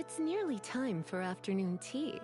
It's nearly time for afternoon tea.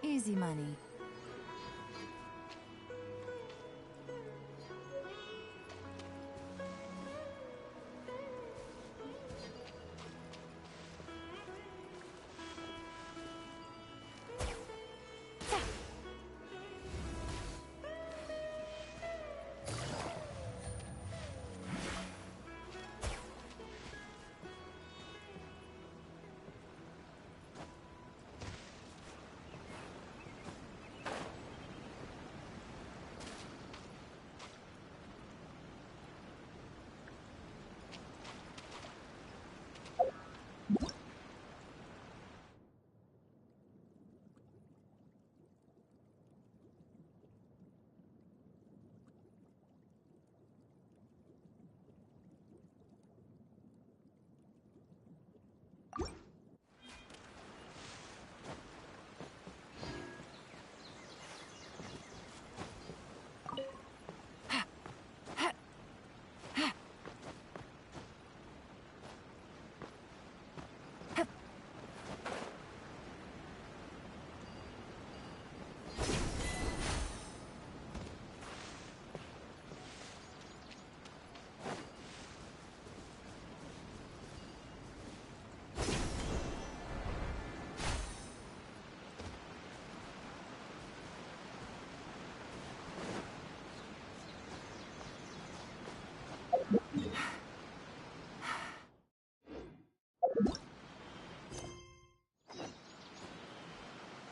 Easy money.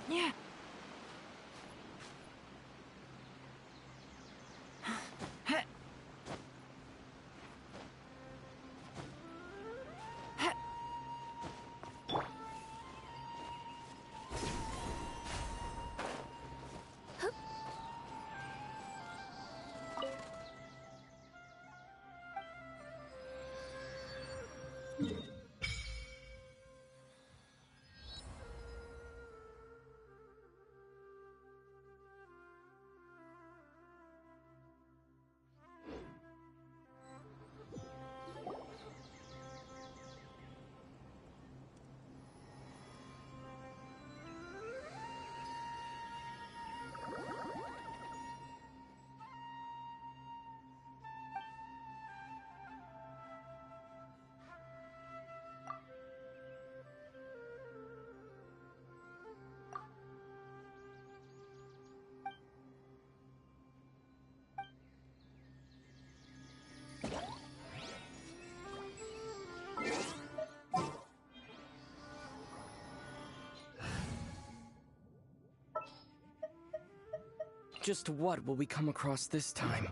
Yeah. Just what will we come across this time?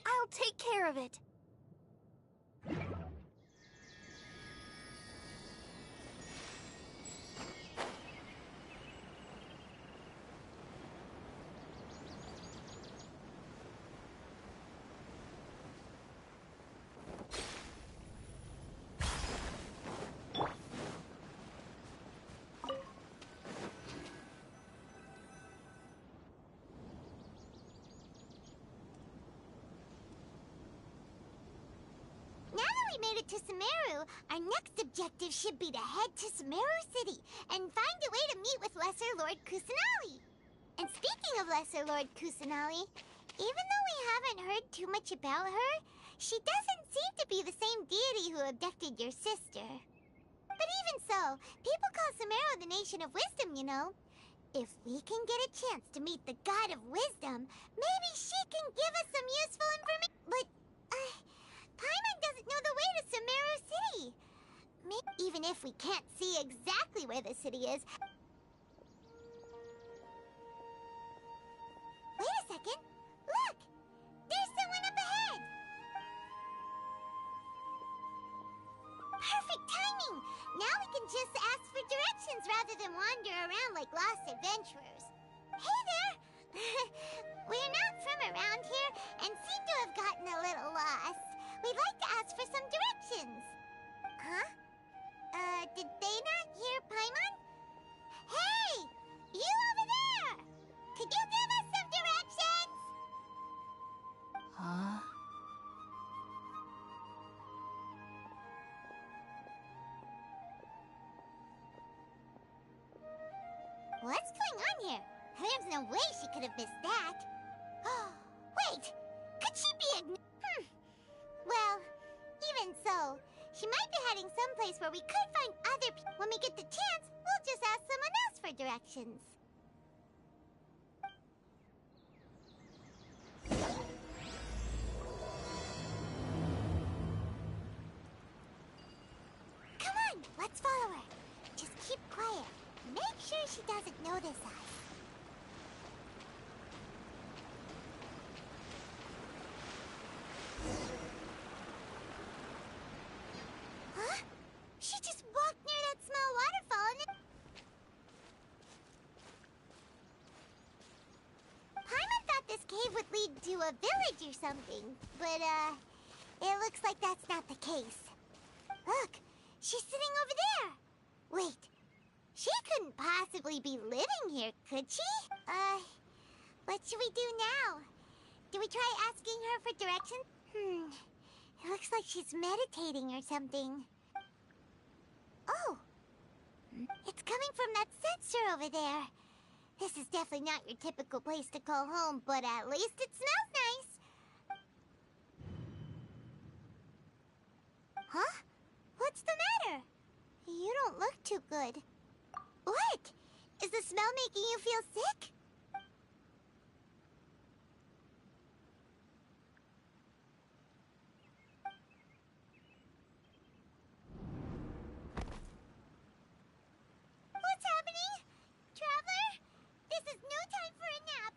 I'll take care of it. Made it to Sumero, our next objective should be to head to Sumero City and find a way to meet with Lesser Lord Kusanali. And speaking of Lesser Lord Kusanali, even though we haven't heard too much about her, she doesn't seem to be the same deity who abducted your sister. But even so, people call Sumero the Nation of Wisdom, you know. If we can get a chance to meet the God of Wisdom, maybe she can give us some useful information. But, Paimon doesn't know the way to Sumero City. Even if we can't see exactly where the city is. Wait a second. Look! There's someone up ahead! Perfect timing! Now we can just ask for directions rather than wander around like lost adventurers. Hey there! We're not from around here and seem to have gotten a little lost. We'd like to ask for some directions. Huh? Did they not hear Paimon? Hey! You over there! Could you give us some directions? Huh? What's going on here? There's no way she could have missed that. Wait! Could she be Well, even so, she might be heading someplace where we could find other people. When we get the chance, we'll just ask someone else for directions. Come on, let's follow her. Just keep quiet. Make sure she doesn't notice us. Huh? She just walked near that small waterfall and Paimon thought this cave would lead to a village or something, but, it looks like that's not the case. Look, she's sitting over there. Wait, she couldn't possibly be living here, could she? What should we do now? Do we try asking her for directions? It looks like she's meditating or something. Oh! It's coming from that sensor over there. This is definitely not your typical place to call home, but at least it smells nice. Huh? What's the matter? You don't look too good. What? Is the smell making you feel sick? What's happening? Traveler? This is no time for a nap.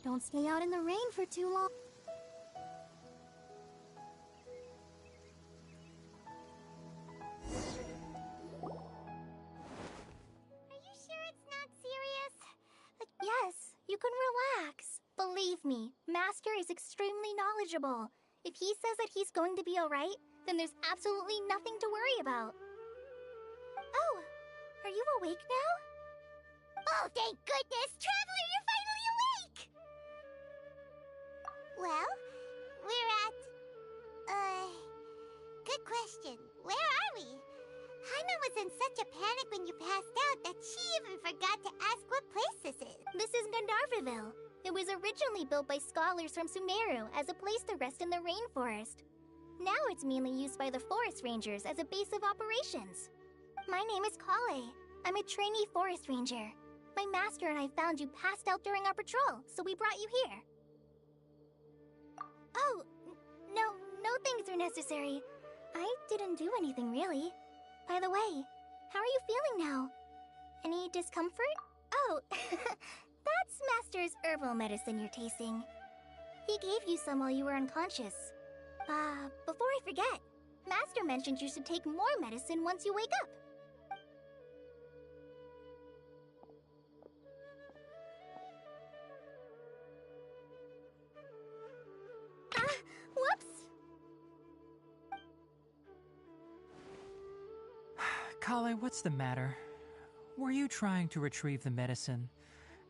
Don't stay out in the rain for too long. Are you sure it's not serious? Yes, you can relax. Believe me, Master is extremely knowledgeable. If he says that he's going to be alright, then there's absolutely nothing to worry about. Oh, are you awake now? Oh, thank goodness! Traveler, you're finally awake! Well, we're at... good question. Where are we? Jaime was in such a panic when you passed out that she even forgot to ask what place this is. This is Gandharville. It was originally built by scholars from Sumeru as a place to rest in the rainforest. Now it's mainly used by the forest rangers as a base of operations. My name is Kale. I'm a trainee forest ranger. My master and I found you passed out during our patrol, so we brought you here. Oh, no things are necessary. I didn't do anything, really. By the way, how are you feeling now? Any discomfort? Oh, that's Master's herbal medicine you're tasting. He gave you some while you were unconscious. Before I forget, Master mentioned you should take more medicine once you wake up. Whoops! Kale, what's the matter? Were you trying to retrieve the medicine?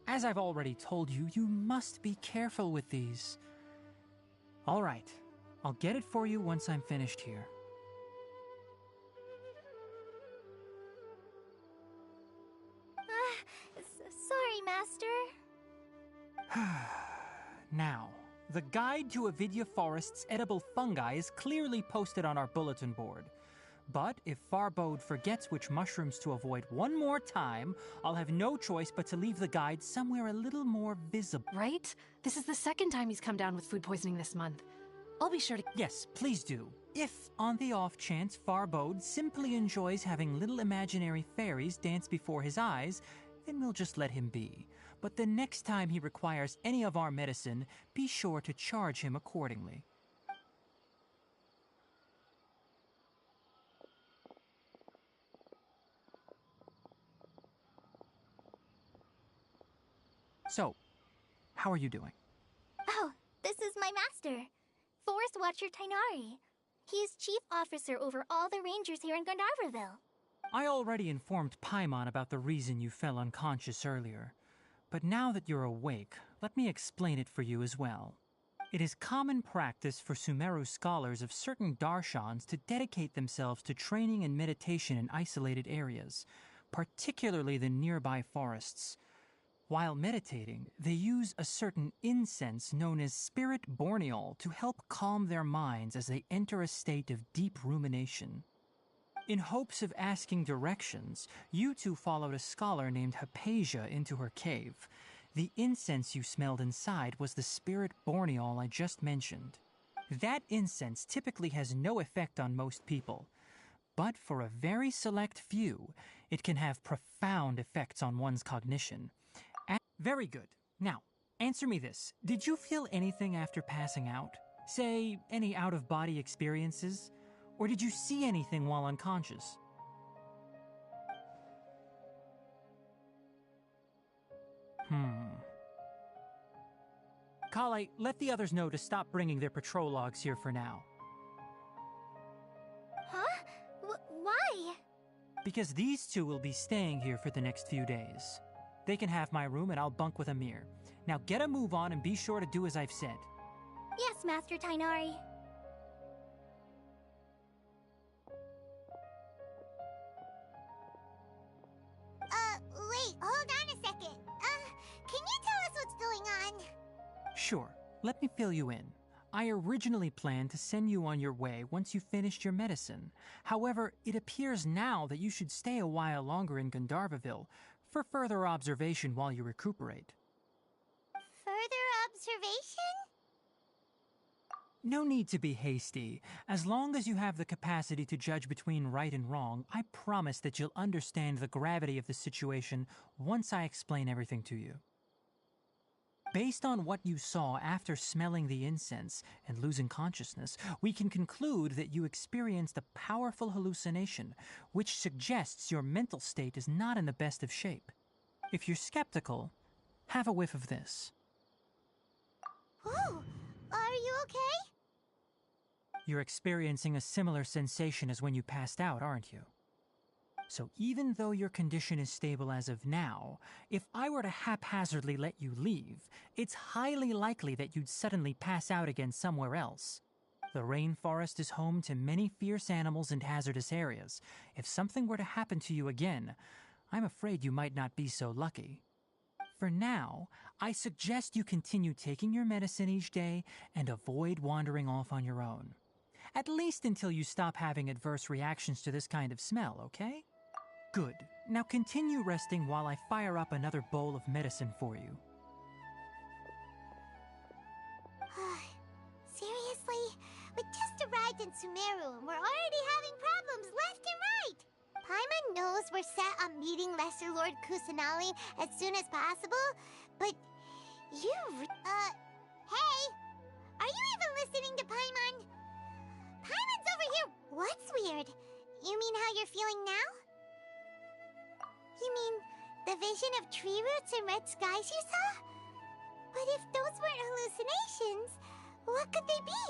As I've already told you, you must be careful with these. All right, I'll get it for you once I'm finished here. Sorry, Master. Now, the guide to Avidya Forest's edible fungi is clearly posted on our bulletin board. But if Farbode forgets which mushrooms to avoid one more time, I'll have no choice but to leave the guide somewhere a little more visible. Right? This is the second time he's come down with food poisoning this month. I'll be sure to... Yes, please do. If, on the off chance, Farbode simply enjoys having little imaginary fairies dance before his eyes, then we'll just let him be. But the next time he requires any of our medicine, be sure to charge him accordingly. So, how are you doing? Oh, this is my master, Forest Watcher Tainari. He is chief officer over all the rangers here in Gandharville. I already informed Paimon about the reason you fell unconscious earlier. But now that you're awake, let me explain it for you as well. It is common practice for Sumeru scholars of certain darshans to dedicate themselves to training and meditation in isolated areas, particularly the nearby forests. While meditating, they use a certain incense known as spirit borneol to help calm their minds as they enter a state of deep rumination. In hopes of asking directions, you two followed a scholar named Hypatia into her cave. The incense you smelled inside was the spirit borneol I just mentioned. That incense typically has no effect on most people, but for a very select few, it can have profound effects on one's cognition. Very good. Now, answer me this. Did you feel anything after passing out? Say, any out-of-body experiences? Or did you see anything while unconscious? Kale, let the others know to stop bringing their patrol logs here for now. Huh? because these two will be staying here for the next few days. They can have my room and I'll bunk with Amir. Now get a move on and be sure to do as I've said. Yes, Master Tainari. Wait, hold on a second. Can you tell us what's going on? Sure, let me fill you in. I originally planned to send you on your way once you finished your medicine. However, it appears now that you should stay a while longer in Gandharvaville for further observation while you recuperate. Further observation? No need to be hasty. As long as you have the capacity to judge between right and wrong, I promise that you'll understand the gravity of the situation once I explain everything to you. Based on what you saw after smelling the incense and losing consciousness, we can conclude that you experienced a powerful hallucination, which suggests your mental state is not in the best of shape. If you're skeptical, have a whiff of this. Oh, are you okay? You're experiencing a similar sensation as when you passed out, aren't you? So even though your condition is stable as of now, if I were to haphazardly let you leave, it's highly likely that you'd suddenly pass out again somewhere else. The rainforest is home to many fierce animals and hazardous areas. If something were to happen to you again, I'm afraid you might not be so lucky. For now, I suggest you continue taking your medicine each day and avoid wandering off on your own. At least until you stop having adverse reactions to this kind of smell, okay? Good. Now continue resting while I fire up another bowl of medicine for you. Seriously? We just arrived in Sumero and we're already having problems left and right! Paimon knows we're set on meeting Lesser Lord Kusanali as soon as possible, but hey! Are you even listening to Paimon? Paimon's over here! What's weird? You mean how you're feeling now? You mean the vision of tree roots and red skies you saw? But if those weren't hallucinations, what could they be?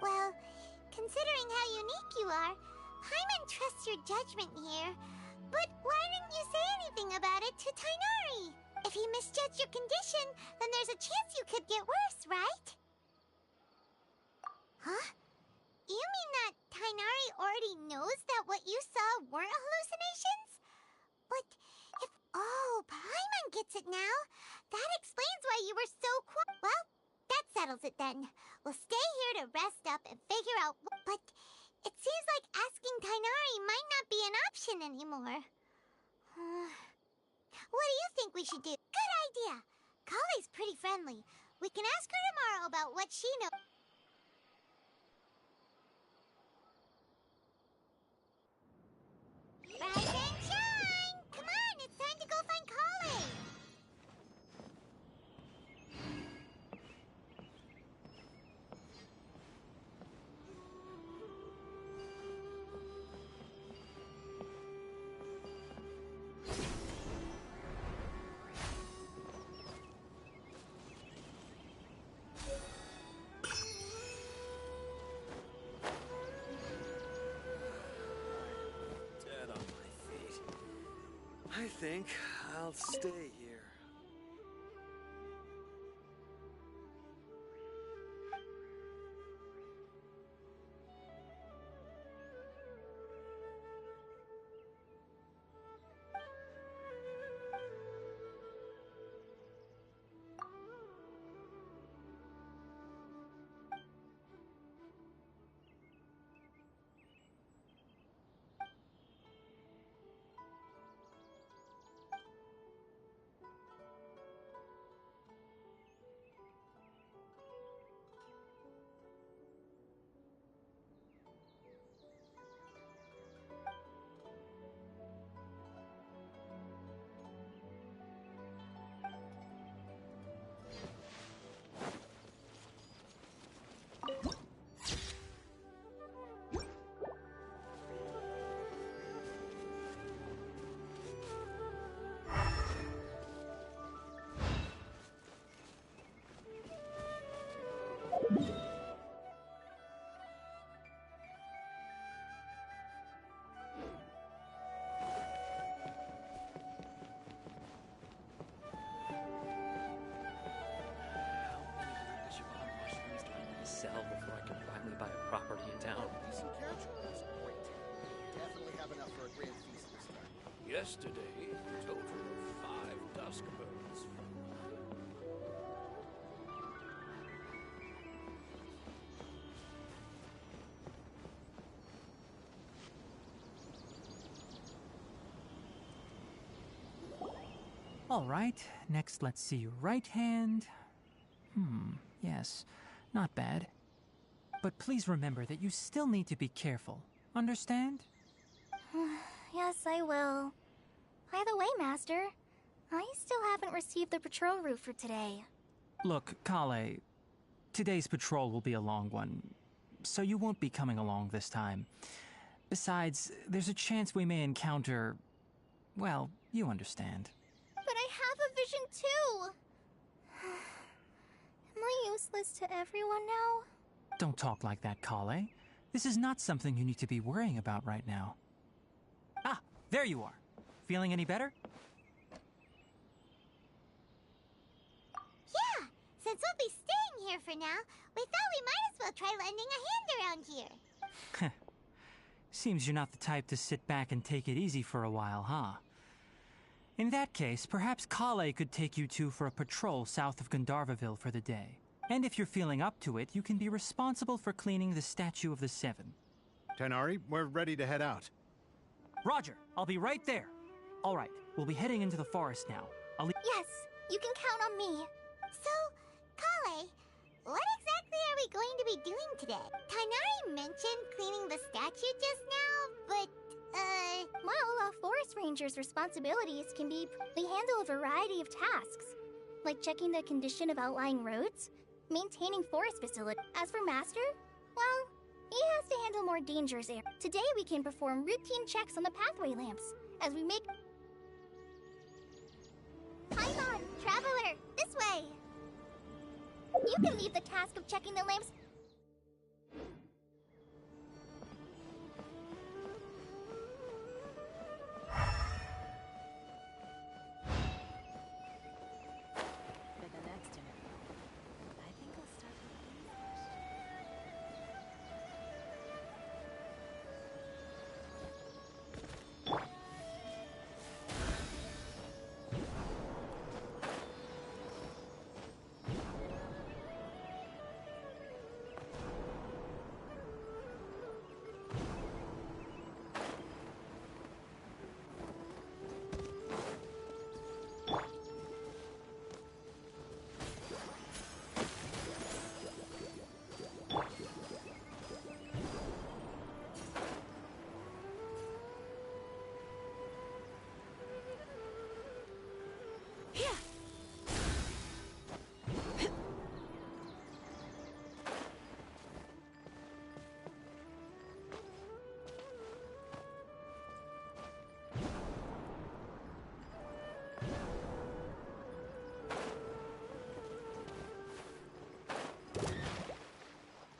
Well, considering how unique you are, Paimon trusts your judgment here. But why didn't you say anything about it to Tainari? If he misjudged your condition, then there's a chance you could get worse, right? Huh? You mean that Tainari already knows that what you saw weren't hallucinations? But if... Oh, Paimon gets it now. That explains why you were so quiet. Well, that settles it then. We'll stay here to rest up and figure out... But it seems like asking Tainari might not be an option anymore. What do you think we should do? Good idea. Kale's pretty friendly. We can ask her tomorrow about what she knows. Rise and shine! Come on, it's time to go find Kale! Dead on my feet. I think I'll stay here. have enough for a grand feast this time. Yesterday, a total of 5 dusk birds. All right, next let's see your right hand. Yes, not bad. But please remember that you still need to be careful. Understand? Yes, I will. By the way, Master, I still haven't received the patrol route for today. Look, Kale, today's patrol will be a long one, so you won't be coming along this time. Besides, there's a chance we may encounter... well, you understand. But I have a vision too! Am I useless to everyone now? Don't talk like that, Kale. This is not something you need to be worrying about right now. Ah, there you are. Feeling any better? Yeah, since we'll be staying here for now, we thought we might as well try lending a hand around here. Seems you're not the type to sit back and take it easy for a while, huh? In that case, perhaps Kale could take you two for a patrol south of Gandharvaville for the day. And if you're feeling up to it, you can be responsible for cleaning the Statue of the Seven. Tighnari, we're ready to head out. Roger, I'll be right there. All right, we'll be heading into the forest now. Yes, you can count on me. So, Kale, what exactly are we going to be doing today? Tighnari mentioned cleaning the statue just now, but, Well, a forest ranger's responsibilities can be they handle a variety of tasks, like checking the condition of outlying roads, maintaining forest facilities. As for Master, well, he has to handle more dangerous areas. Today we can perform routine checks on the pathway lamps, as we make... Paimon, Traveler, this way! You can leave the task of checking the lamps... For the next interview, I think I'll start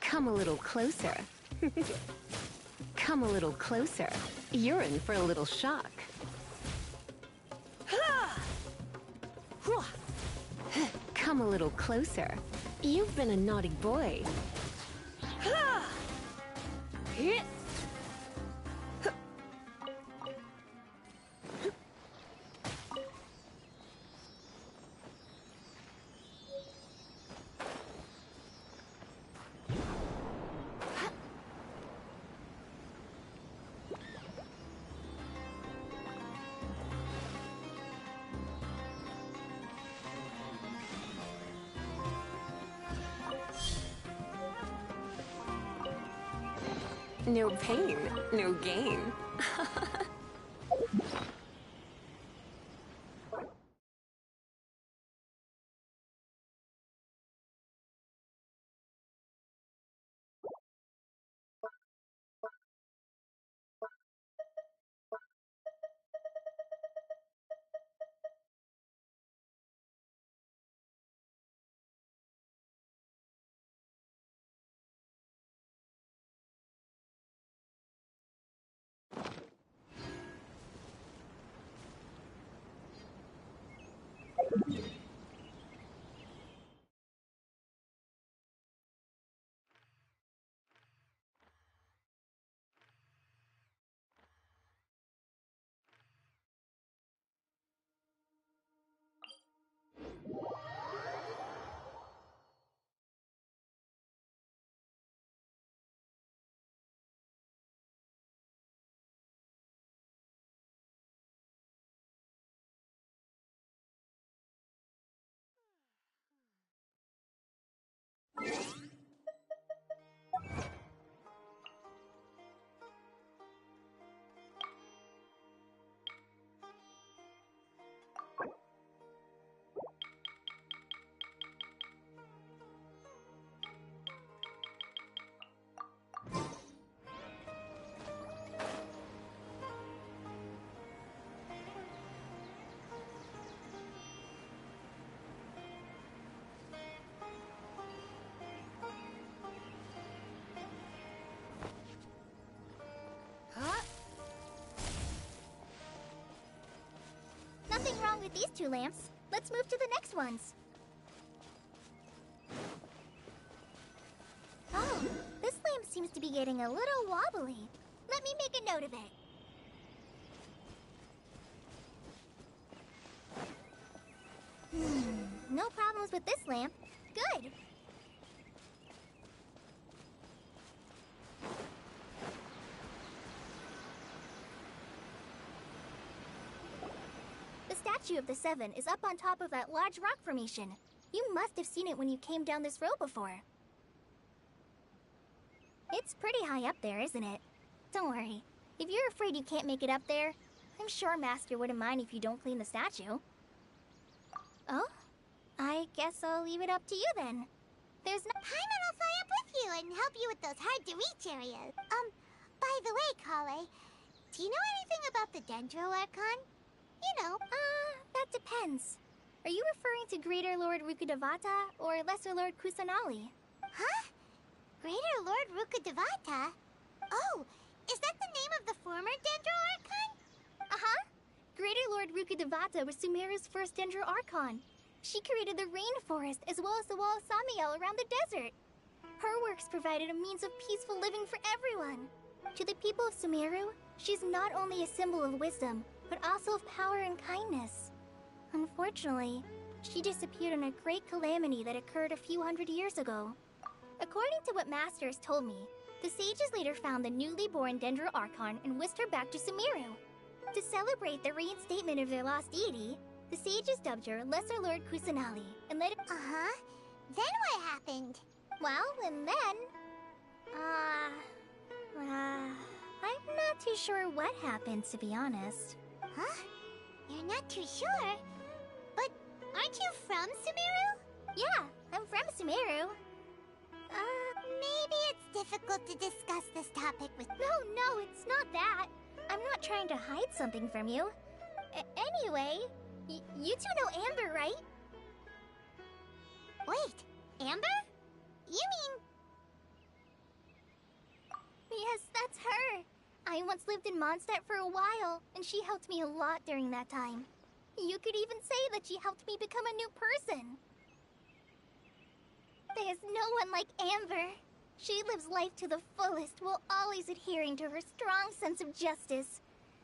Come a little closer. Come a little closer. You're in for a little shock. Come a little closer. You've been a naughty boy. No pain, no gain. With these 2 lamps, let's move to the next ones. Oh, this lamp seems to be getting a little wobbly. Let me make a note of it. No problems with this lamp. Good. The statue of the 7 is up on top of that large rock formation. You must have seen it when you came down this road before. It's pretty high up there, isn't it? Don't worry. If you're afraid you can't make it up there, I'm sure Master wouldn't mind if you don't clean the statue. Oh? I guess I'll leave it up to you then. There's no— Paimon will fly up with you and help you with those hard-to-reach areas. By the way, Kale, do you know anything about the Dendro Archon? You know. That depends. Are you referring to Greater Lord Rukkhadevata or Lesser Lord Kusanali? Huh? Greater Lord Rukkhadevata? Oh, is that the name of the former Dendro Archon? Uh-huh. Greater Lord Rukkhadevata was Sumeru's first Dendro Archon. She created the rainforest as well as the wall of Samiel around the desert. Her works provided a means of peaceful living for everyone. To the people of Sumeru, she's not only a symbol of wisdom, but also of power and kindness. Unfortunately, she disappeared in a great calamity that occurred a few hundred years ago. According to what Master has told me, the sages later found the newly born Dendro Archon and whisked her back to Sumeru. To celebrate the reinstatement of their lost deity, the sages dubbed her Lesser Lord Kusanali and let it— Uh-huh. Then what happened? Well, and then— I'm not too sure what happened, to be honest. Huh? You're not too sure? But aren't you from Sumeru? Yeah, I'm from Sumeru. Maybe it's difficult to discuss this topic with— No, it's not that. I'm not trying to hide something from you. Anyway, you 2 know Amber, right? Wait, Amber? You mean— Yes, that's her. I once lived in Mondstadt for a while, and she helped me a lot during that time. You could even say that she helped me become a new person. There's no one like Amber. She lives life to the fullest while always adhering to her strong sense of justice.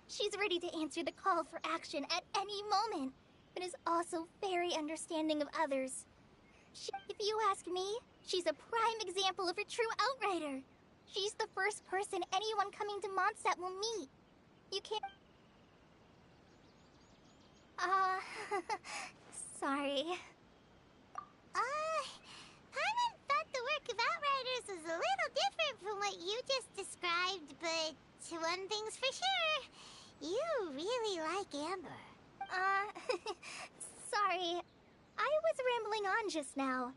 She's ready to answer the call for action at any moment, but is also very understanding of others. If you ask me, she's a prime example of a true outrider. She's the first person anyone coming to Mondstadt will meet. You can't— sorry. Paimon thought the work of Outriders was a little different from what you just described, but one thing's for sure. You really like Amber. Sorry. I was rambling on just now.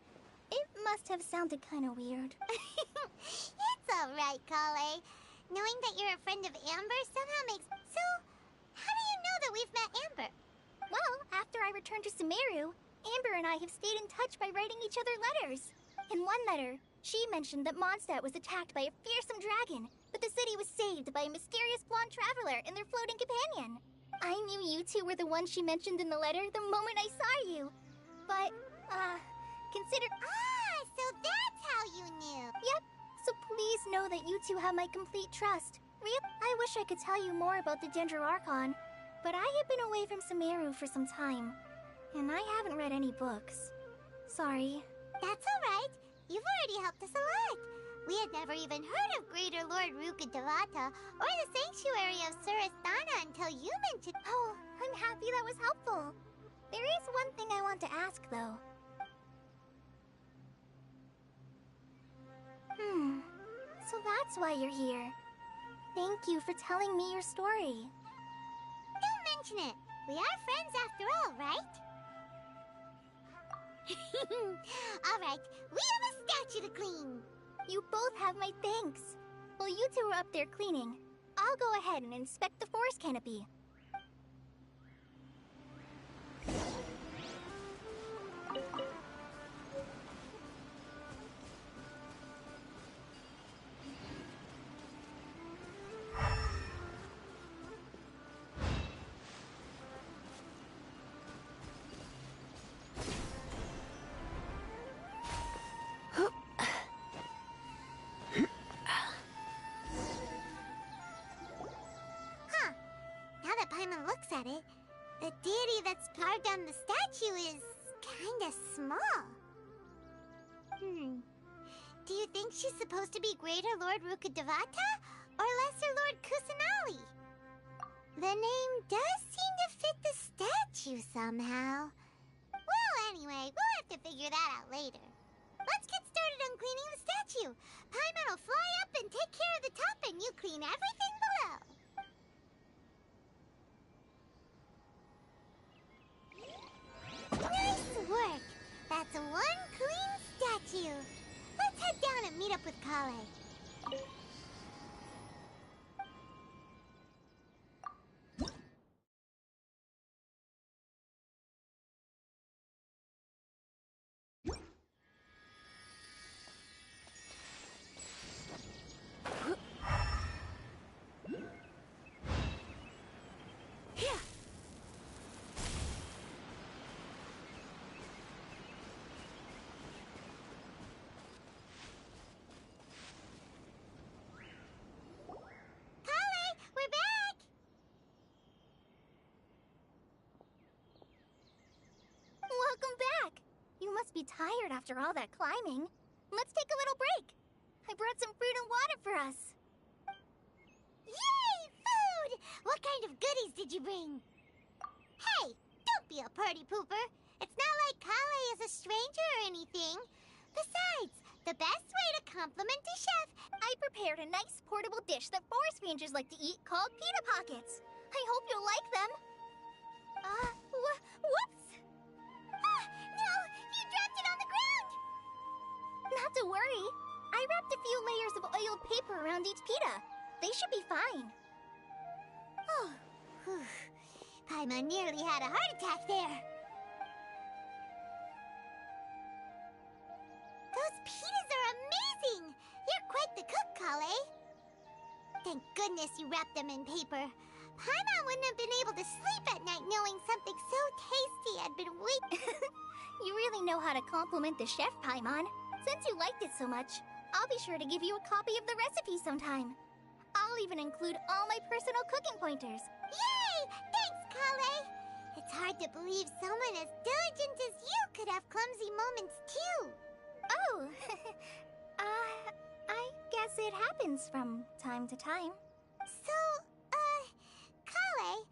It must have sounded kind of weird. It's alright, Kale. Knowing that you're a friend of Amber somehow makes— So, how do you know that we've met Amber? Well, after I returned to Sumeru, Amber and I have stayed in touch by writing each other letters. In one letter, she mentioned that Mondstadt was attacked by a fearsome dragon, but the city was saved by a mysterious blonde traveler and their floating companion. I knew you 2 were the ones she mentioned in the letter the moment I saw you. But, consider— so that's how you knew. Yep, so please know that you 2 have my complete trust. I wish I could tell you more about the Dendro Archon, but I have been away from Sumeru for some time, and I haven't read any books. Sorry. That's alright. You've already helped us a lot. We had never even heard of Greater Lord Rukkhadevata or the Sanctuary of Surasthana until you mentioned— Oh, I'm happy that was helpful. There is one thing I want to ask, though. So that's why you're here. Thank you for telling me your story. Don't mention it. We are friends after all, right? Alright, we have a statue to clean. You both have my thanks. While you 2 are up there cleaning, I'll go ahead and inspect the forest canopy. at it, the deity that's carved on the statue is kinda small. Do you think she's supposed to be Greater Lord Rukkhadevata or Lesser Lord Kusanali? The name does seem to fit the statue somehow. Well, anyway, we'll have to figure that out later. Let's get started on cleaning the statue. Paimon will fly up and take care of the top, and you clean everything below. Nice work! That's one clean statue. Let's head down and meet up with Kale. Welcome back! You must be tired after all that climbing. Let's take a little break. I brought some fruit and water for us. Yay! Food! What kind of goodies did you bring? Hey, don't be a party pooper. It's not like Kale is a stranger or anything. Besides, the best way to compliment a chef... I prepared a nice portable dish that forest rangers like to eat called pita pockets. I hope you'll like them. Whoops! Ah, no! You dropped it on the ground! Not to worry. I wrapped a few layers of oiled paper around each pita. They should be fine. Oh, whew. Paimon nearly had a heart attack there. Those pitas are amazing! You're quite the cook, Kale. Thank goodness you wrapped them in paper. Paimon wouldn't have been able to sleep at night knowing something so tasty had been waiting. You really know how to compliment the chef, Paimon. Since you liked it so much, I'll be sure to give you a copy of the recipe sometime. I'll even include all my personal cooking pointers. Yay! Thanks, Kale! It's hard to believe someone as diligent as you could have clumsy moments, too. Oh, I guess it happens from time to time. So, Kale,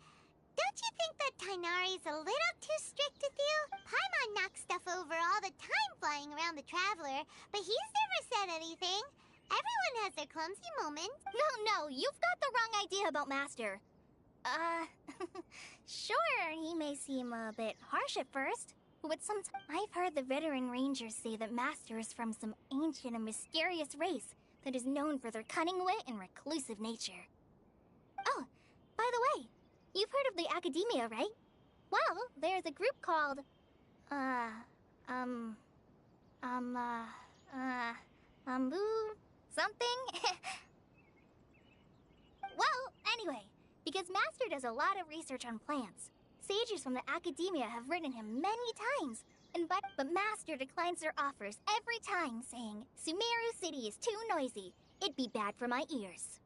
don't you think that Tighnari's a little too strict with you? Paimon knocks stuff over all the time flying around the Traveler, but he's never said anything. Everyone has their clumsy moments. No, you've got the wrong idea about Master. Sure, he may seem a bit harsh at first, but I've heard the veteran rangers say that Master is from some ancient and mysterious race that is known for their cunning wit and reclusive nature. Oh, by the way, you've heard of the Academia, right? Well, there's a group called, something? Well, anyway, because Master does a lot of research on plants, sages from the Academia have written him many times, but Master declines their offers every time, saying, Sumeru City is too noisy. It'd be bad for my ears.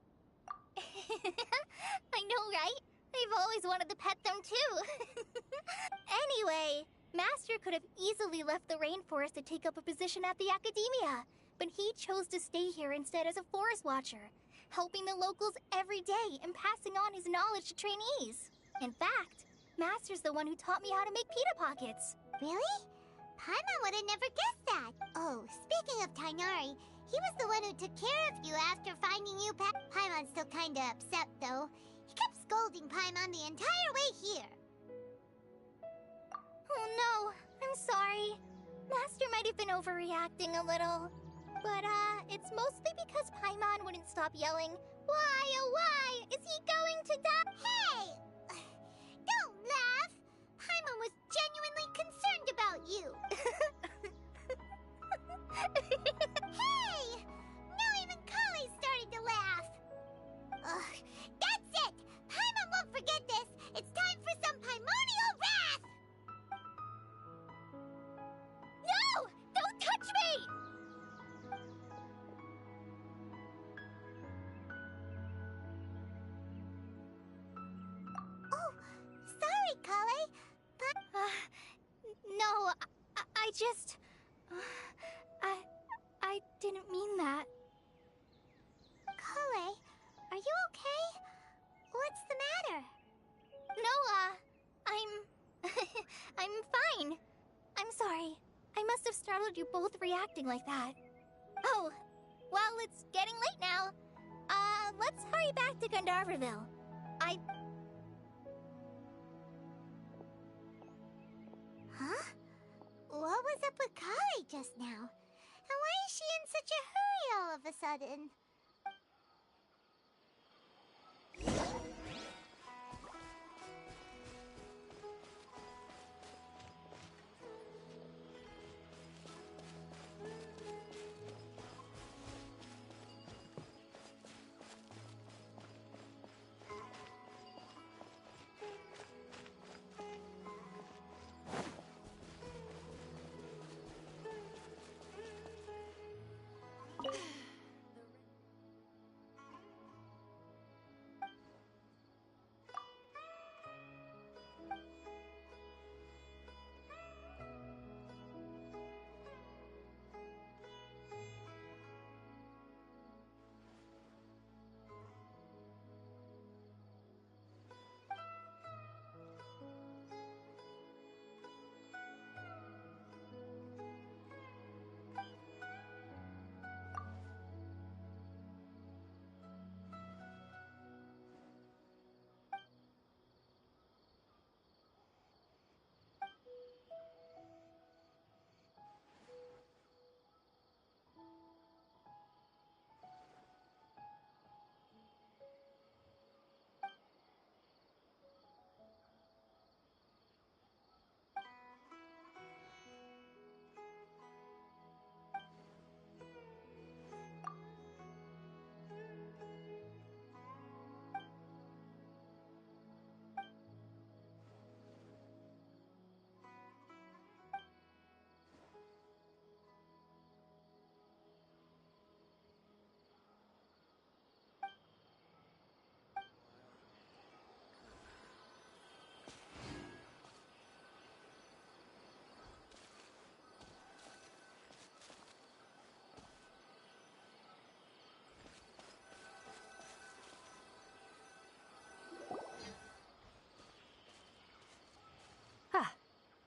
I know, right? I've always wanted to pet them, too. Anyway, Master could have easily left the rainforest to take up a position at the Academia, but he chose to stay here instead as a forest watcher, helping the locals every day and passing on his knowledge to trainees. In fact, Master's the one who taught me how to make pita pockets. Really? Paimon would have never guessed that. Oh, speaking of Tighnari, he was the one who took care of you after finding you Paimon's still kinda upset, though. He kept scolding Paimon the entire way here. Oh no, I'm sorry. Master might have been overreacting a little. But, it's mostly because Paimon wouldn't stop yelling, Why, oh why, is he going to die? Hey! Don't laugh! Paimon was genuinely concerned about you. Hey! Now even Kale started to laugh. Ugh, that's it! Paimon won't forget this! It's time for some Paimonial wrath! No! Don't touch me! Kale? No, I just... I didn't mean that. Kale, are you okay? What's the matter? No, I'm fine. I'm sorry. I must have startled you both reacting like that. Oh, well, it's getting late now. Let's hurry back to Gandharville. Huh? What was up with Kale just now? And why is she in such a hurry all of a sudden?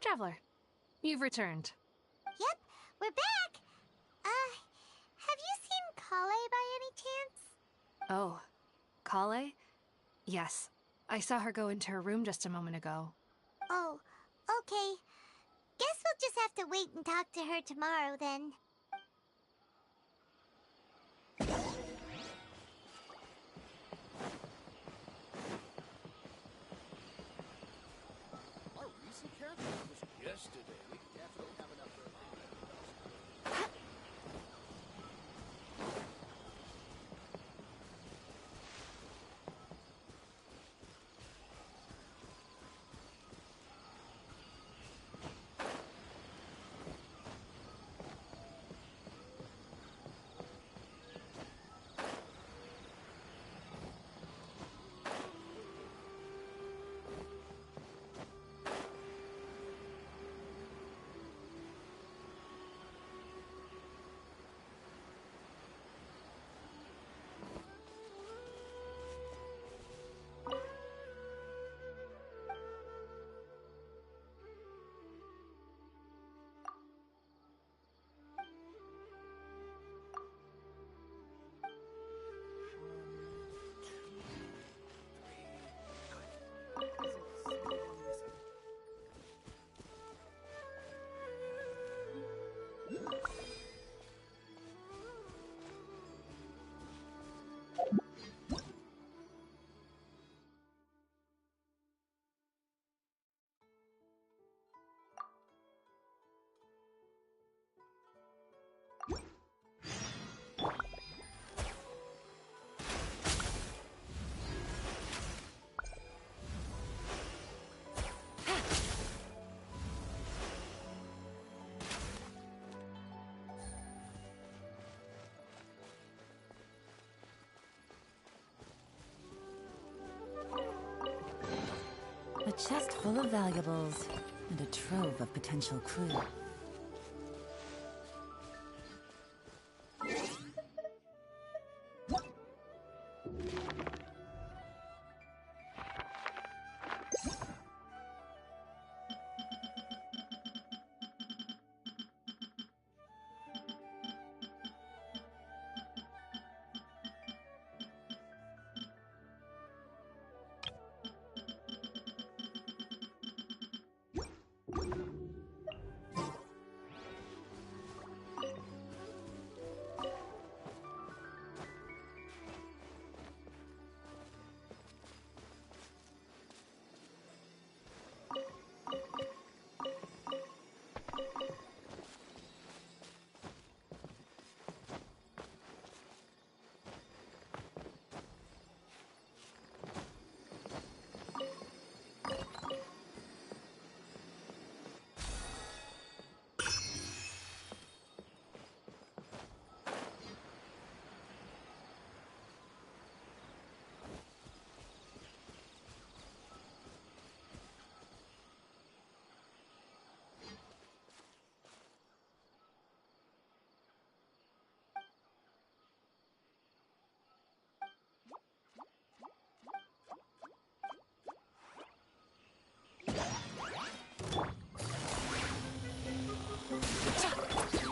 Traveler, you've returned. Yep, we're back. Have you seen Kale by any chance? Oh, Kale? Yes, I saw her go into her room just a moment ago. Oh, okay. Guess we'll just have to wait and talk to her tomorrow then. Our recent character was yesterday. We definitely have enough for chest full of valuables and a trove of potential crew.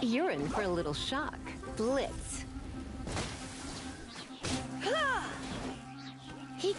You're in for a little shock. Blitz. He...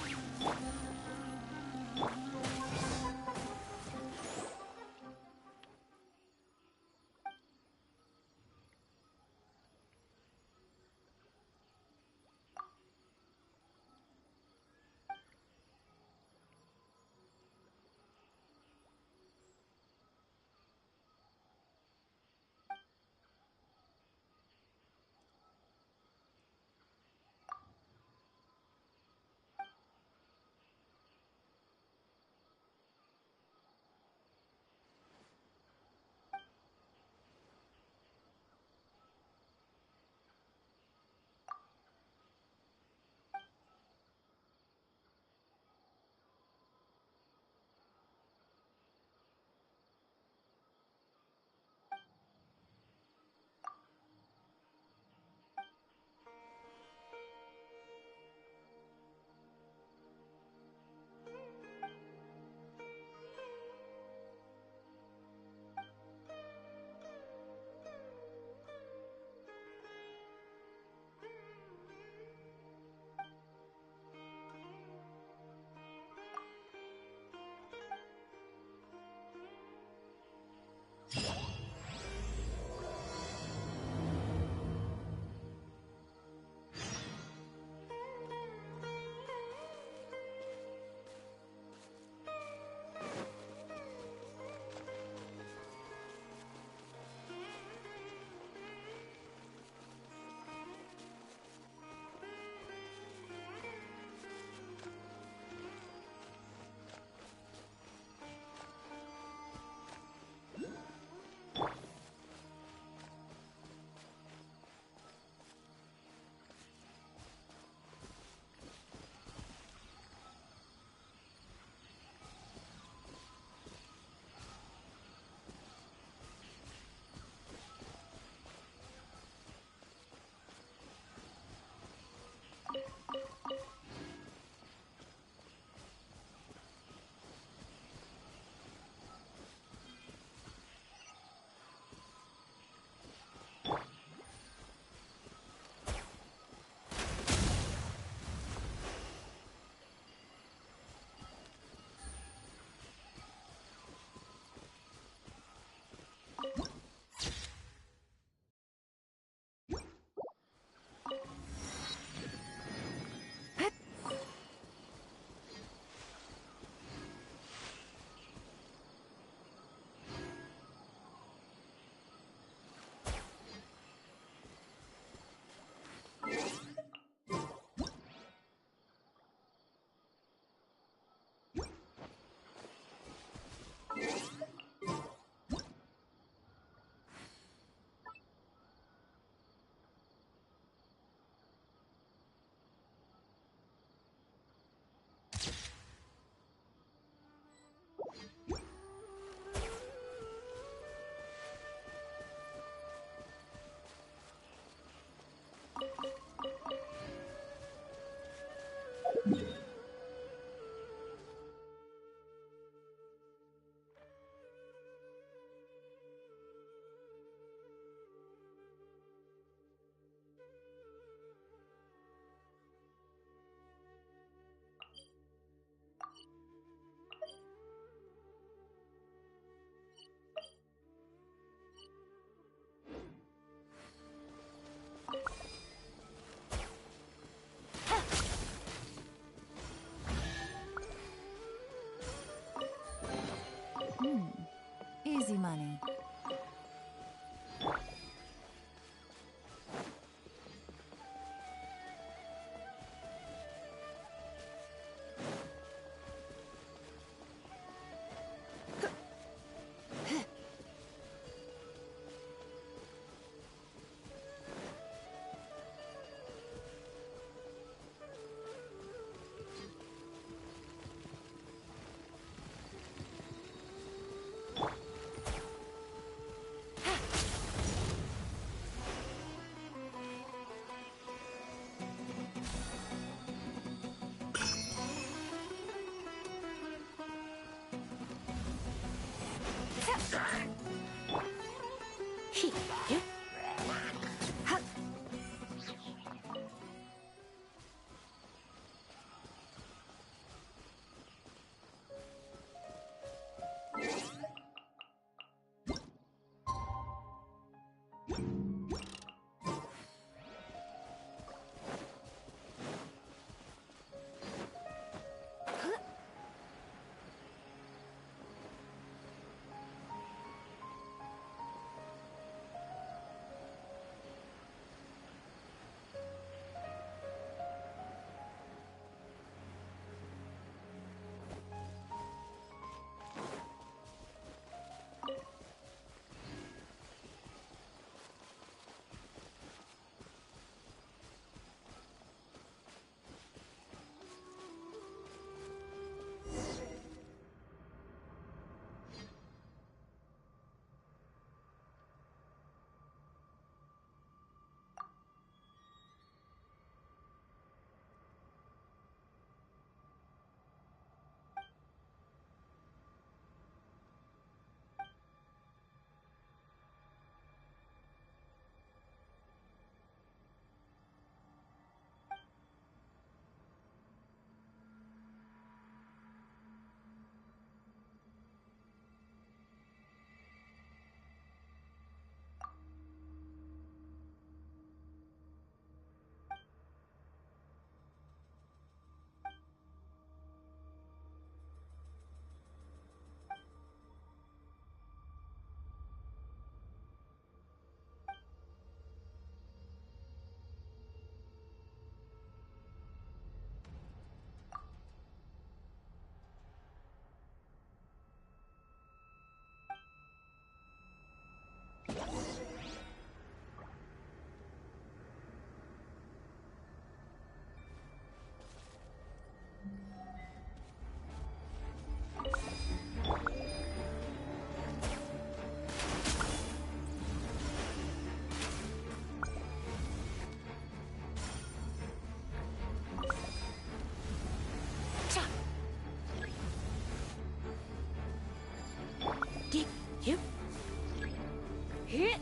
Hit!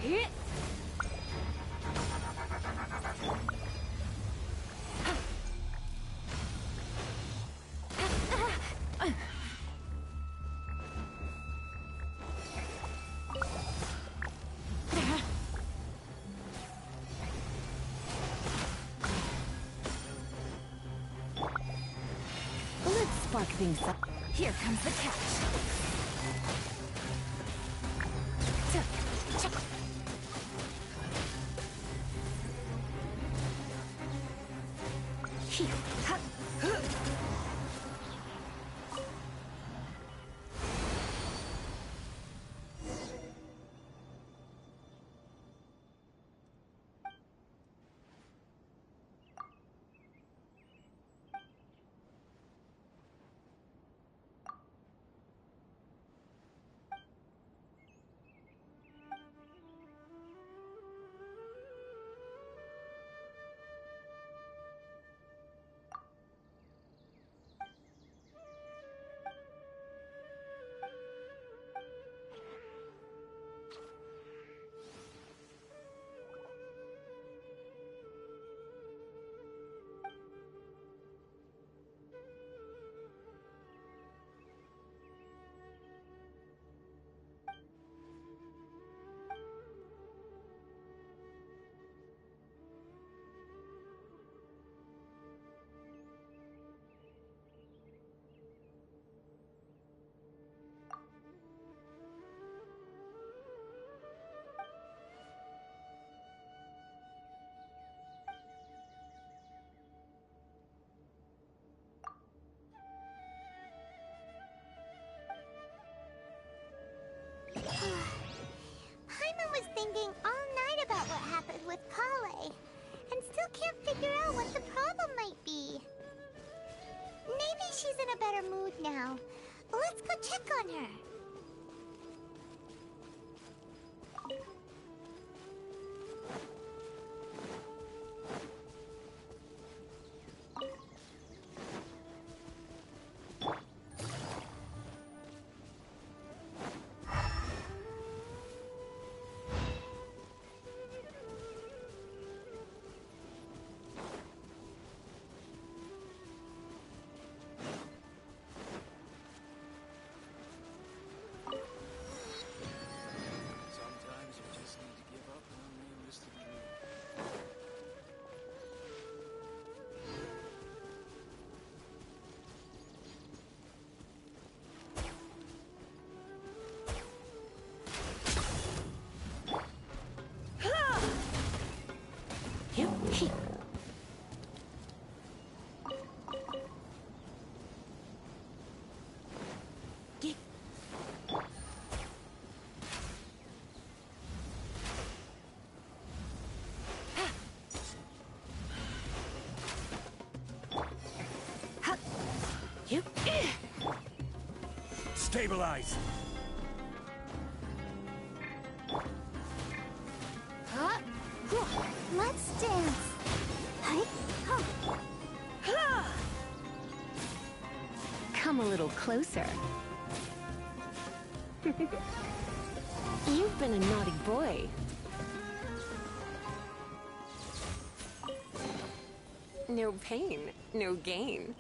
Hit! Let's spark things up. Here comes the catch. Here. Paimon was thinking all night about what happened with Kale, and still can't figure out what the problem might be. Maybe she's in a better mood now. Let's go check on her. Sometimes you just need to give up on unrealistic dreams. Stabilize! Let's dance. Hi. Come a little closer. You've been a naughty boy. No pain, no gain.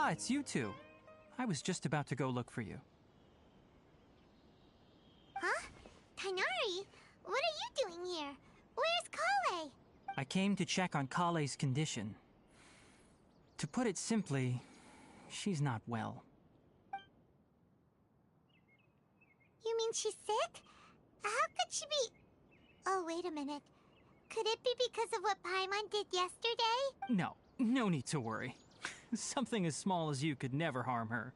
Ah, it's you two. I was just about to go look for you. Huh? Tainari, what are you doing here? Where's Kale? I came to check on Kale's condition. To put it simply, she's not well. You mean she's sick? How could she be... Oh, wait a minute. Could it be because of what Paimon did yesterday? No need to worry. Something as small as you could never harm her.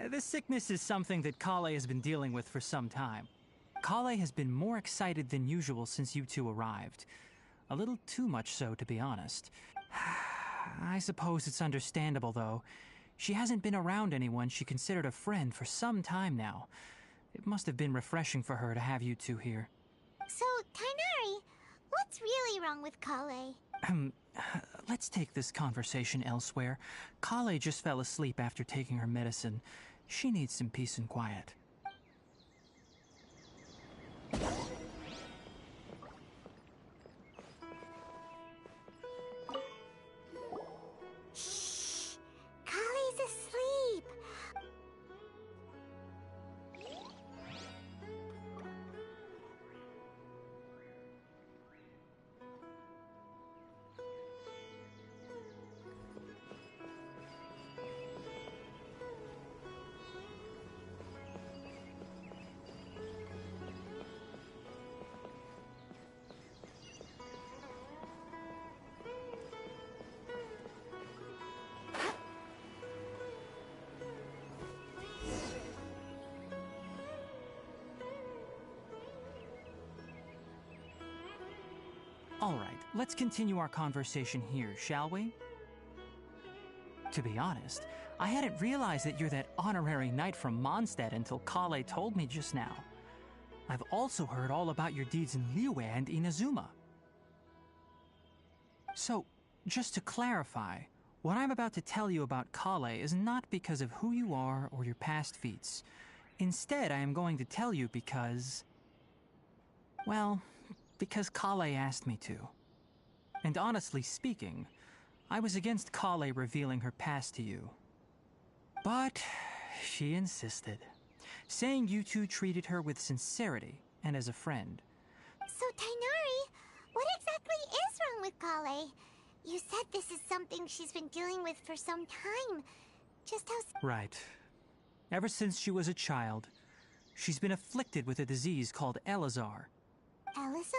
This sickness is something that Kale has been dealing with for some time. Kale has been more excited than usual since you two arrived. A little too much so, to be honest. I suppose it's understandable, though. She hasn't been around anyone she considered a friend for some time now. It must have been refreshing for her to have you two here. So, Tainari, what's really wrong with Kale? Let's take this conversation elsewhere. Kale just fell asleep after taking her medicine. She needs some peace and quiet. Shh! Kale's asleep! All right, let's continue our conversation here, shall we? To be honest, I hadn't realized that you're that honorary knight from Mondstadt until Kale told me just now. I've also heard all about your deeds in Liyue and Inazuma. So, just to clarify, what I'm about to tell you about Kale is not because of who you are or your past feats. Instead, I am going to tell you because... well, because Kale asked me to. And honestly speaking, I was against Kale revealing her past to you. But she insisted, saying you two treated her with sincerity and as a friend. So, Tainari, what exactly is wrong with Kale? You said this is something she's been dealing with for some time. Just how... Right. Ever since she was a child, she's been afflicted with a disease called Elazar. Elazar?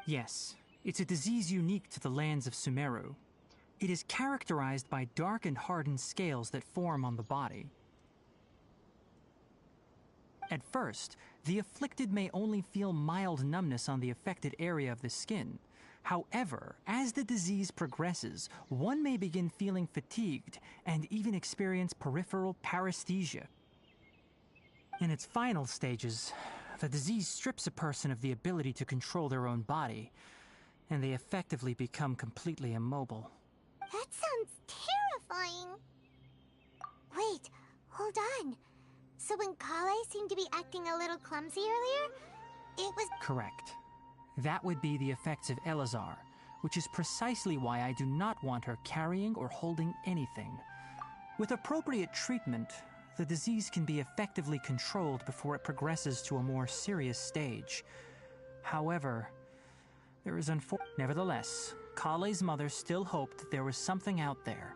Yes, it's a disease unique to the lands of Sumero. It is characterized by dark and hardened scales that form on the body. At first, the afflicted may only feel mild numbness on the affected area of the skin. However, as the disease progresses, one may begin feeling fatigued and even experience peripheral paresthesia. In its final stages, the disease strips a person of the ability to control their own body, and they effectively become completely immobile. That sounds terrifying. Wait, hold on. So when Kale seemed to be acting a little clumsy earlier, it was... Correct. That would be the effects of Elazar, which is precisely why I do not want her carrying or holding anything. With appropriate treatment, the disease can be effectively controlled before it progresses to a more serious stage. However, there is Nevertheless, Kale's mother still hoped that there was something out there.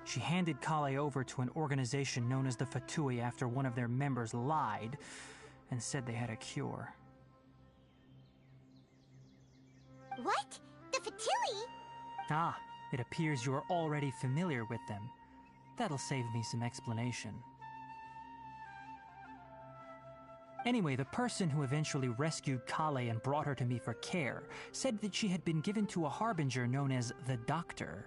She handed Kale over to an organization known as the Fatui after one of their members lied and said they had a cure. What? The Fatui? Ah, it appears you are already familiar with them. That'll save me some explanation. Anyway, the person who eventually rescued Kale and brought her to me for care said that she had been given to a harbinger known as the Doctor.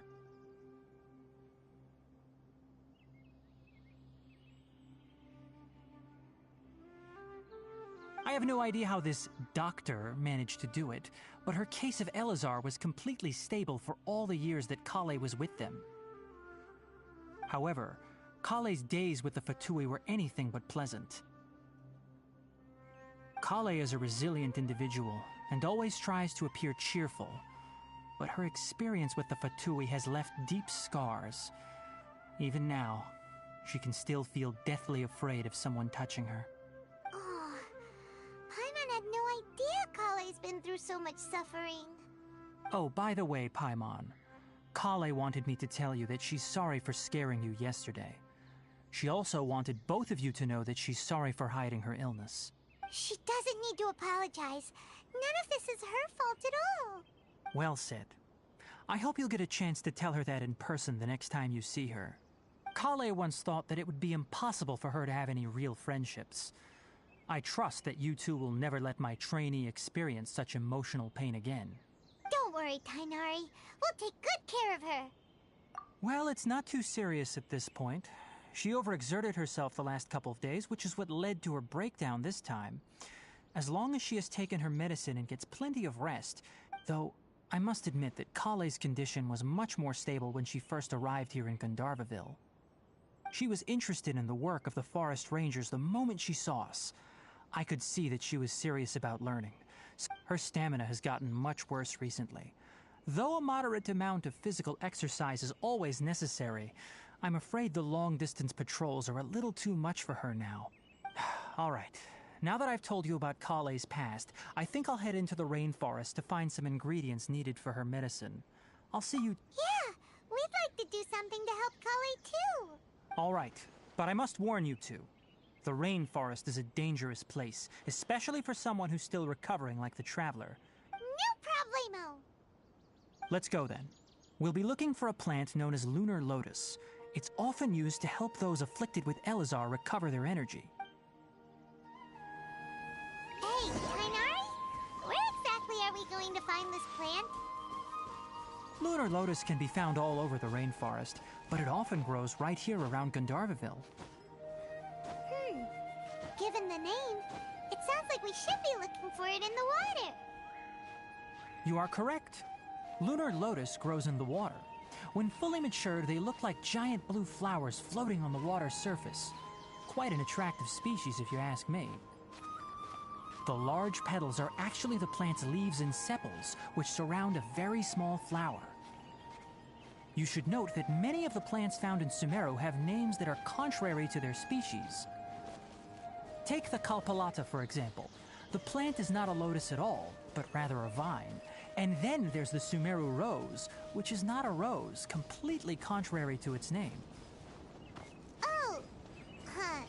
I have no idea how this doctor managed to do it, but her case of Elazar was completely stable for all the years that Kale was with them. However, Kale's days with the Fatui were anything but pleasant. Kale is a resilient individual and always tries to appear cheerful, but her experience with the Fatui has left deep scars, Even now, she can still feel deathly afraid of someone touching her. Oh, Paimon had no idea Kale's been through so much suffering. Oh, by the way, Paimon, Kale wanted me to tell you that she's sorry for scaring you yesterday. She also wanted both of you to know that she's sorry for hiding her illness. She doesn't need to apologize. None of this is her fault at all. Well said. I hope you'll get a chance to tell her that in person the next time you see her. Kale once thought that it would be impossible for her to have any real friendships. I trust that you two will never let my trainee experience such emotional pain again. Don't worry, Tainari. We'll take good care of her. Well, it's not too serious at this point. She overexerted herself the last couple of days, which is what led to her breakdown this time. As long as she has taken her medicine and gets plenty of rest, though I must admit that Kale's condition was much more stable when she first arrived here in Gandharvaville. She was interested in the work of the forest rangers the moment she saw us. I could see that she was serious about learning. Her stamina has gotten much worse recently. Though a moderate amount of physical exercise is always necessary, I'm afraid the long-distance patrols are a little too much for her now. All right, now that I've told you about Kale's past, I think I'll head into the rainforest to find some ingredients needed for her medicine. I'll see you... Yeah, we'd like to do something to help Kale too. All right, but I must warn you two. The rainforest is a dangerous place, especially for someone who's still recovering like the Traveler. No problemo. Let's go then. We'll be looking for a plant known as lunar lotus. It's often used to help those afflicted with Elazar recover their energy. Hey, Tainari? Where exactly are we going to find this plant? Lunar lotus can be found all over the rainforest, but it often grows right here around Gandharvaville. Given the name, it sounds like we should be looking for it in the water. You are correct. Lunar lotus grows in the water. When fully matured, they look like giant blue flowers floating on the water's surface. Quite an attractive species, if you ask me. The large petals are actually the plant's leaves and sepals, which surround a very small flower. You should note that many of the plants found in Sumero have names that are contrary to their species. Take the Kalpalata, for example. The plant is not a lotus at all, but rather a vine. And then there's the Sumeru rose, which is not a rose, completely contrary to its name. Oh, huh.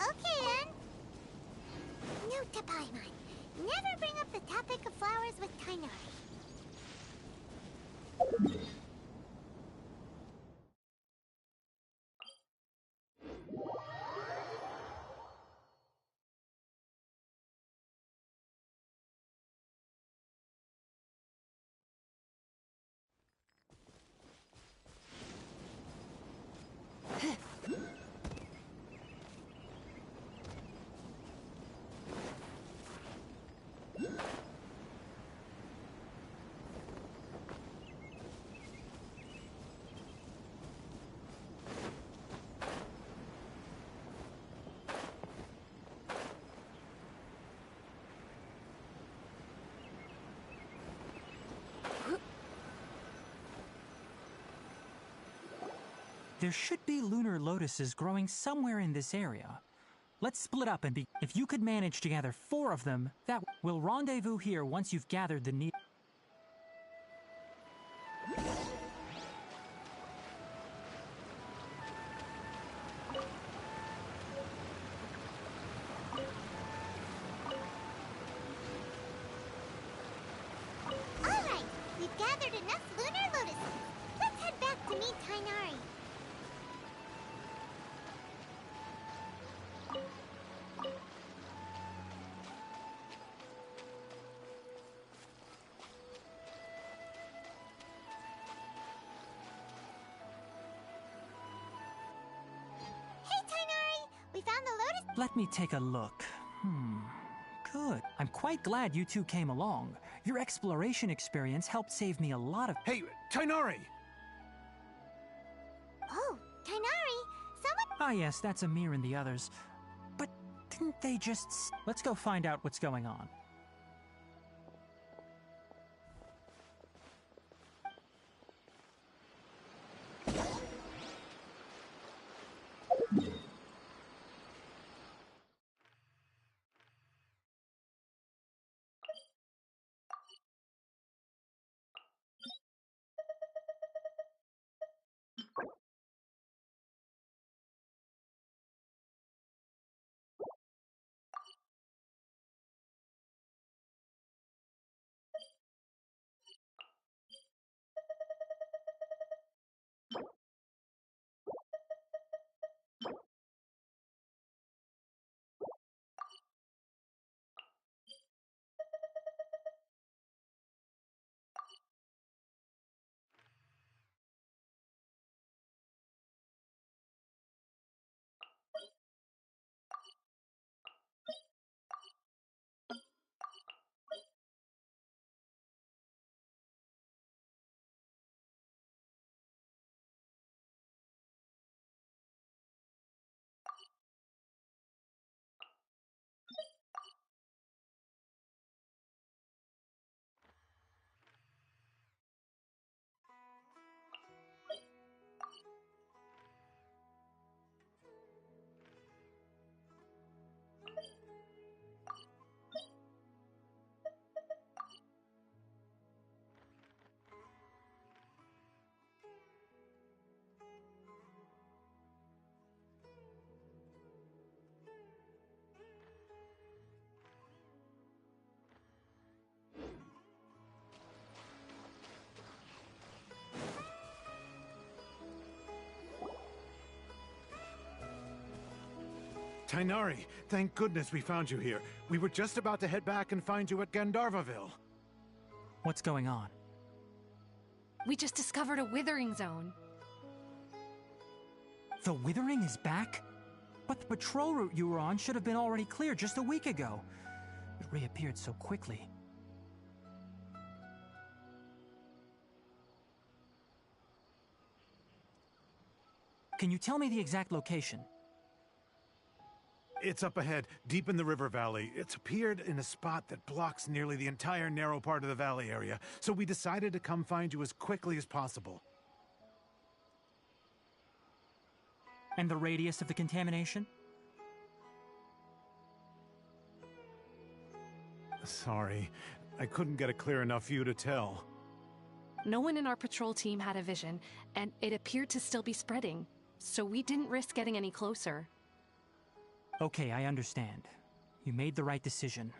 Okay then. Note to Paimon. Never bring up the topic of flowers with Tainari. There should be lunar lotuses growing somewhere in this area. Let's split up and if you could manage to gather 4 of them, that will rendezvous here once you've gathered the need. Alright, we've gathered enough lunar lotuses. Let's head back to meet Tainari. Hey Tainari, we found the lotus. Let me take a look. Good. I'm quite glad you two came along. Your exploration experience helped save me a lot of... Hey, Tainari! Oh, Tainari, someone... Ah yes, that's Amir and the others. But didn't they just... Let's go find out what's going on. Tainari, thank goodness we found you here. We were just about to head back and find you at Gandharvaville. What's going on? We just discovered a withering zone. The Withering is back? But the patrol route you were on should have been already cleared just a week ago. It reappeared so quickly. Can you tell me the exact location? It's up ahead, deep in the river valley. It's appeared in a spot that blocks nearly the entire narrow part of the valley area, so we decided to come find you as quickly as possible. And the radius of the contamination? Sorry, I couldn't get a clear enough view to tell. No one in our patrol team had a vision, and it appeared to still be spreading, so we didn't risk getting any closer. Okay, I understand. You made the right decision.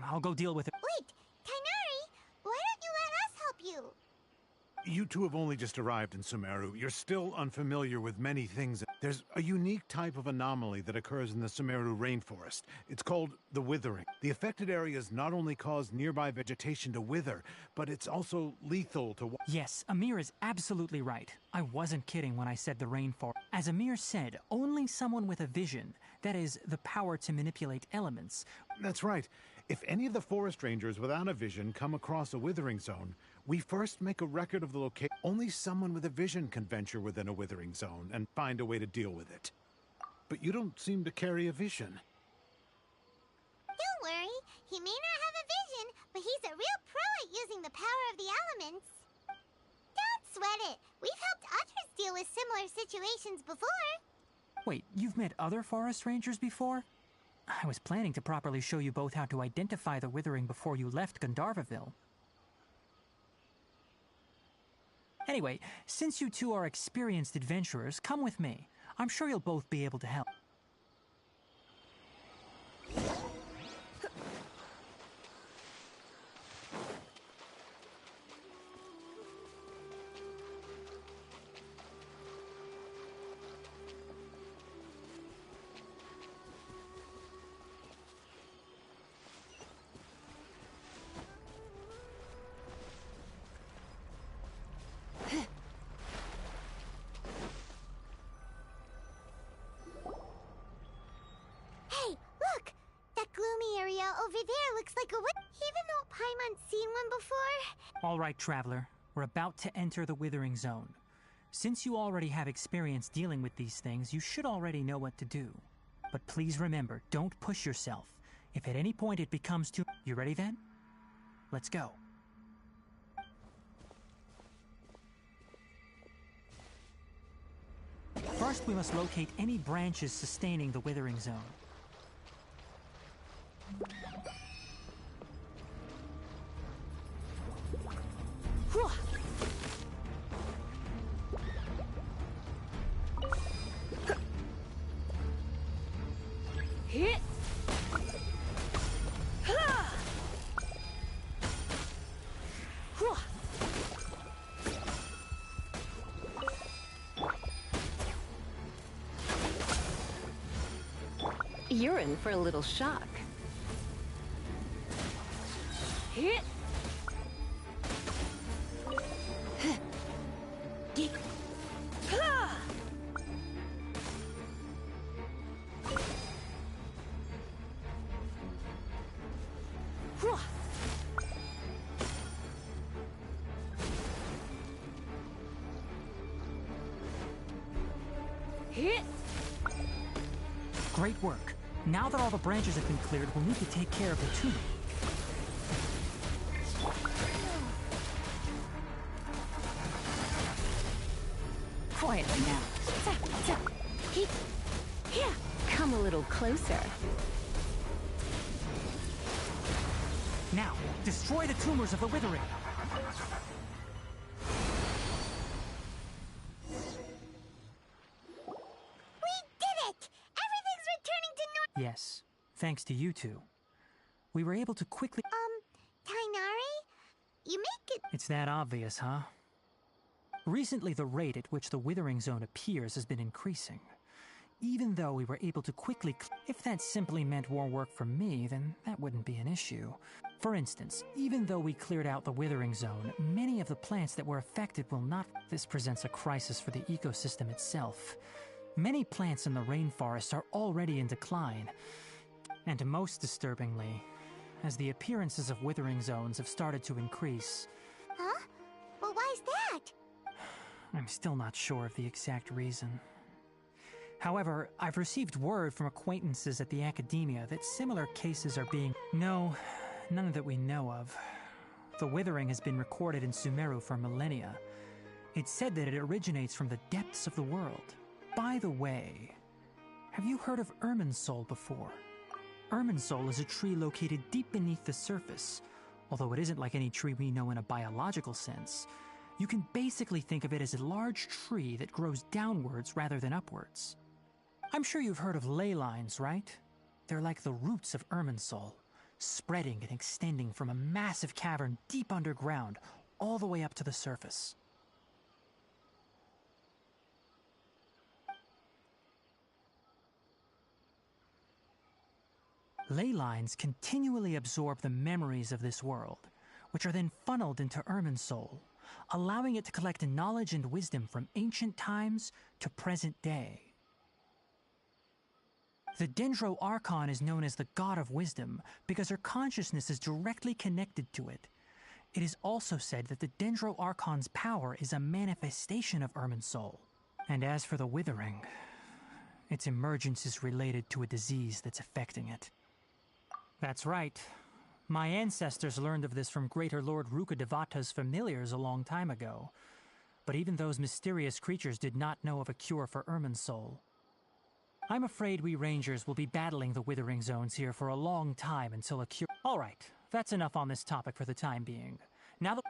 I'll go deal with it. Wait, Tainari, why don't you let us help you? You two have only just arrived in Sumeru. You're still unfamiliar with many things. There's a unique type of anomaly that occurs in the Sumeru rainforest. It's called the withering. The affected areas not only cause nearby vegetation to wither, but it's also lethal to... Yes, Amir is absolutely right. I wasn't kidding when I said the rainforest. As Amir said, only someone with a vision, that is, the power to manipulate elements. That's right. If any of the forest rangers without a vision come across a withering zone, we first make a record of the location. Only someone with a vision can venture within a withering zone and find a way to deal with it. But you don't seem to carry a vision. Don't worry, he may not have a vision, but he's a real pro at using the power of the elements. Don't sweat it. We've helped others deal with similar situations before. Wait, you've met other forest rangers before? I was planning to properly show you both how to identify the withering before you left Gandharvaville. Anyway, since you two are experienced adventurers, come with me. I'm sure you'll both be able to help. Over there looks like a even though Paimon's seen one before. All right, Traveler. We're about to enter the Withering Zone. Since you already have experience dealing with these things, you should already know what to do. But please remember, don't push yourself. If at any point it becomes too... You ready then? Let's go. First, we must locate any branches sustaining the Withering Zone. Hit! You're in for a little shock. Hit! Hit! Great work. Now that all the branches have been cleared, we'll need to take care of the tumor. Quietly now. Come a little closer. Now, destroy the tumors of the Withering. Yes, thanks to you two. We were able to quickly... Tainari? You make it... It's that obvious, huh? Recently, the rate at which the Withering Zone appears has been increasing. Even though we were able to quickly if that simply meant more work for me, then that wouldn't be an issue. For instance, even though we cleared out the Withering Zone, many of the plants that were affected will not. This presents a crisis for the ecosystem itself. Many plants in the rainforest are already in decline. And most disturbingly, as the appearances of Withering Zones have started to increase. Huh? Well, why's that? I'm still not sure of the exact reason. However, I've received word from acquaintances at the academia that similar cases are being... No, none that we know of. The Withering has been recorded in Sumeru for millennia. It's said that it originates from the depths of the world. By the way, have you heard of Irminsul before? Irminsul is a tree located deep beneath the surface. Although it isn't like any tree we know in a biological sense, you can basically think of it as a large tree that grows downwards rather than upwards. I'm sure you've heard of ley lines, right? They're like the roots of Irminsul, spreading and extending from a massive cavern deep underground all the way up to the surface. Ley lines continually absorb the memories of this world, which are then funneled into Irminsul, allowing it to collect knowledge and wisdom from ancient times to present day. The Dendro Archon is known as the God of Wisdom because her consciousness is directly connected to it. It is also said that the Dendro Archon's power is a manifestation of Irminsul. And as for the Withering, its emergence is related to a disease that's affecting it. That's right. My ancestors learned of this from Greater Lord Rukadevata's familiars a long time ago. But even those mysterious creatures did not know of a cure for Irminsul. I'm afraid we Rangers will be battling the Withering Zones here for a long time until a cure... Alright, that's enough on this topic for the time being. Now that...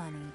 money.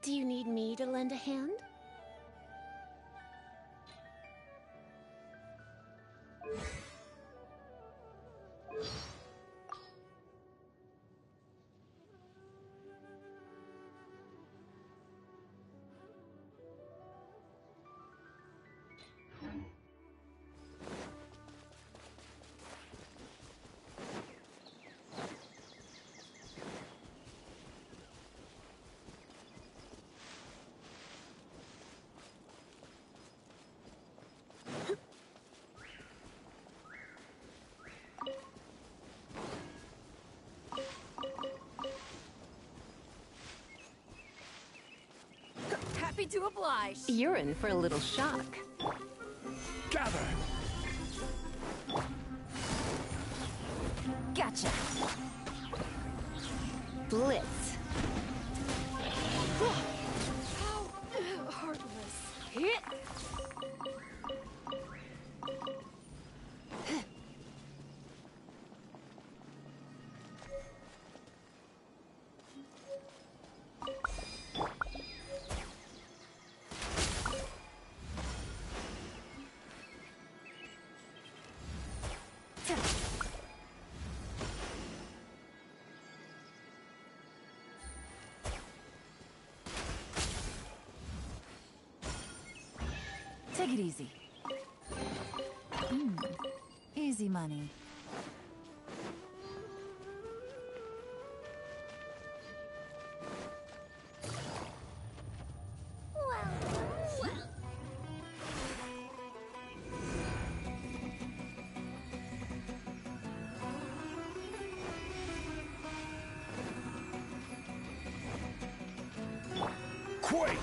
Do you need me to lend a hand? Happy to oblige. You're in for a little shock. Gather! Gotcha. Blitz. How heartless. Hit. Take it easy. Easy money. Quake!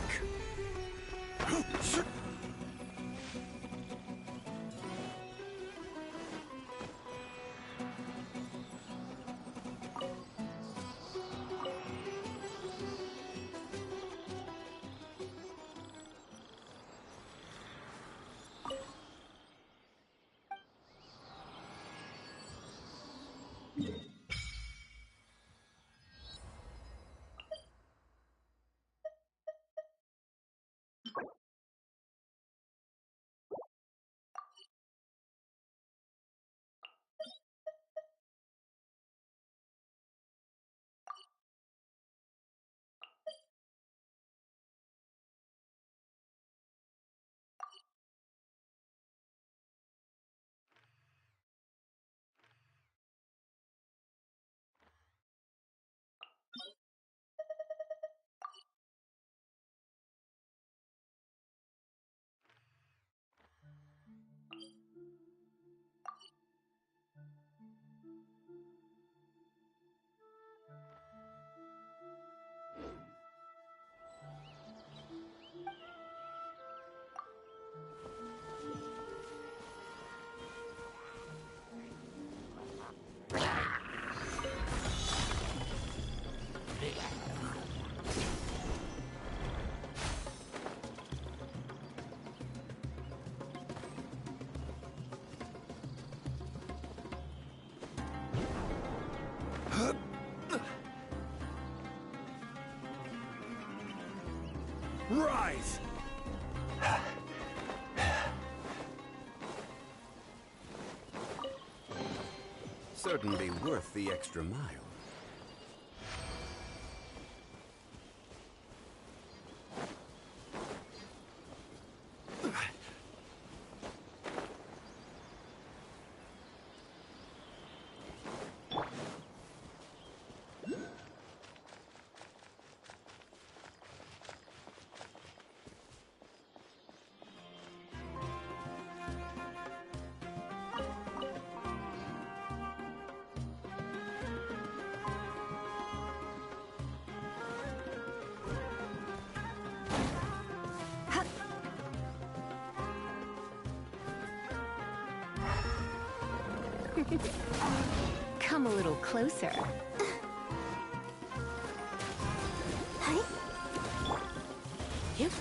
Rise! Certainly worth the extra mile. Come a little closer. Yep.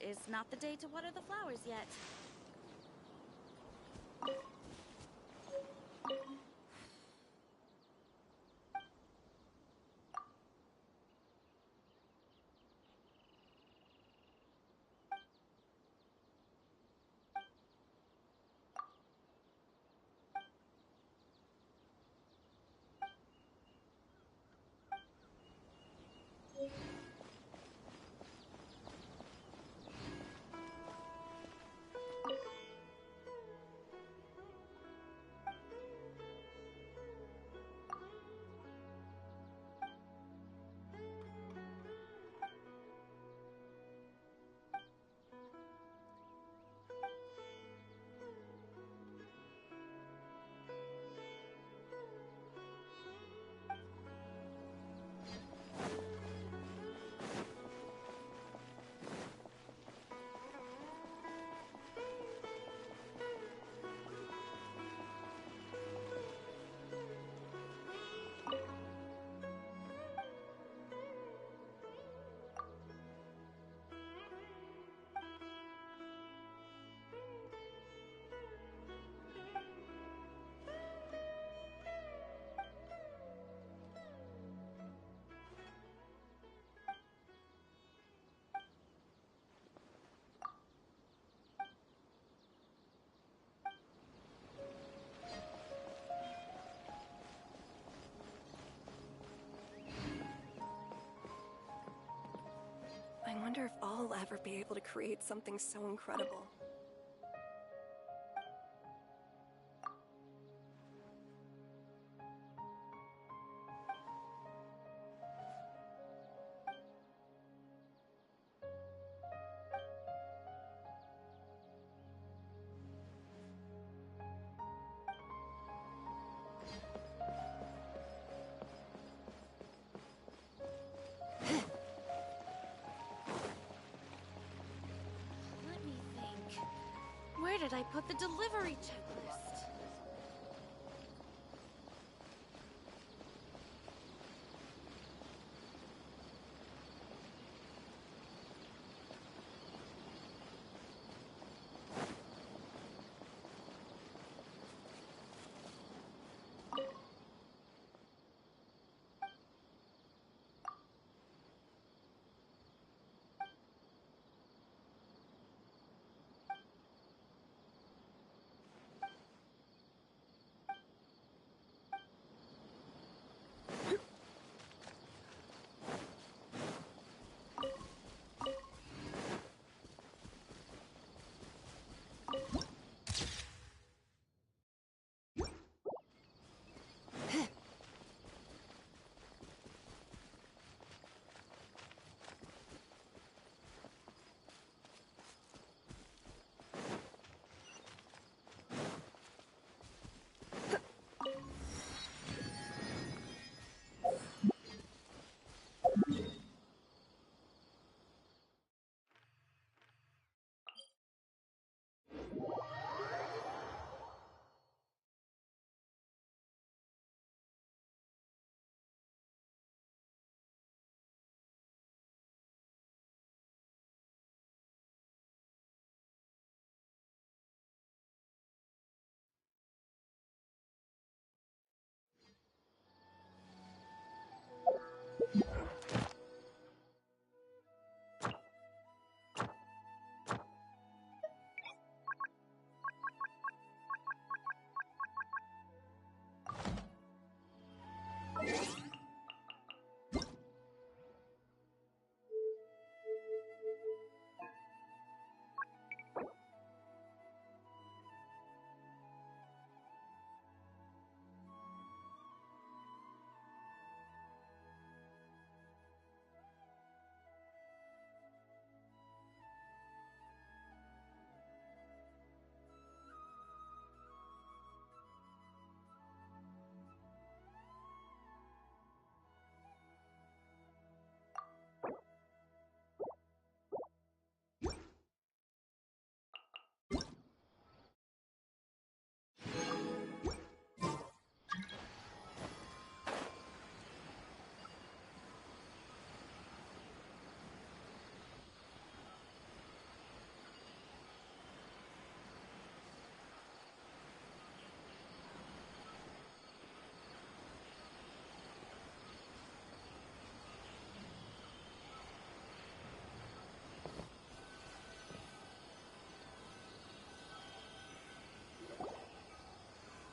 Is not the day to water the flowers yet. wonder if I'll ever be able to create something so incredible. Let me think. Where did I put the delivery checklist?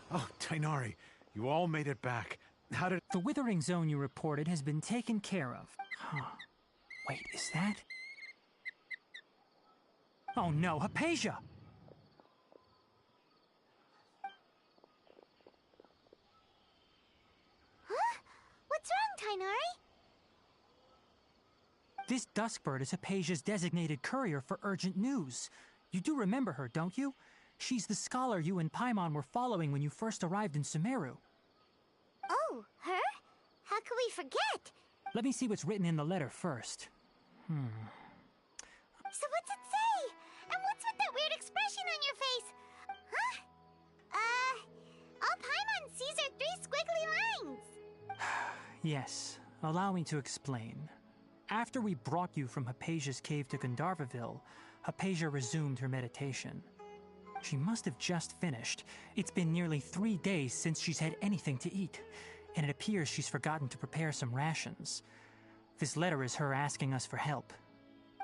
Oh, Tainari, you all made it back. How did... The withering zone you reported has been taken care of. Huh. Wait, is that... Oh no, Hypatia! Huh? What's wrong, Tainari? This Duskbird is Hypatia's designated courier for urgent news. You do remember her, don't you? She's the scholar you and Paimon were following when you first arrived in Sumeru. Oh, her? How could we forget? Let me see what's written in the letter first. So what's it say? And what's with that weird expression on your face? Huh? All Paimon sees are 3 squiggly lines. Yes, allow me to explain. After we brought you from Hypatia's cave to Gandharvaville, Hypatia resumed her meditation. She must have just finished. It's been nearly 3 days since she's had anything to eat, and it appears she's forgotten to prepare some rations. This letter is her asking us for help.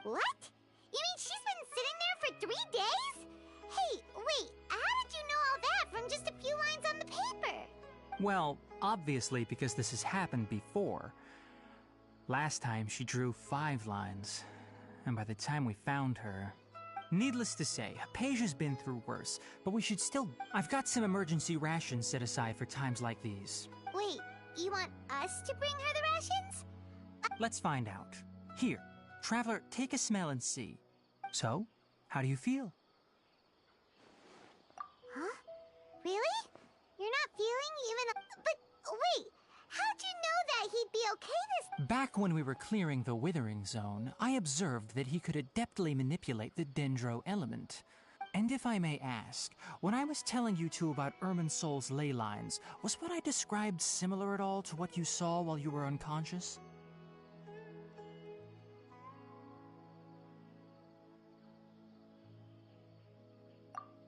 What? You mean she's been sitting there for 3 days? Hey, wait, how did you know all that from just a few lines on the paper? Well, obviously because this has happened before. Last time she drew 5 lines, And by the time we found her... Needless to say, Hypatia's been through worse, but we should still... I've got some emergency rations set aside for times like these. Wait, you want us to bring her the rations? Let's find out. Here, Traveler, take a smell and see. So, how do you feel? Huh? Really? You're not feeling even... But wait, how'd you know that he'd be okay this... Back when we were clearing the Withering Zone, I observed that he could adeptly manipulate the Dendro element. And if I may ask, when I was telling you two about Irminsol's ley lines, was what I described similar at all to what you saw while you were unconscious?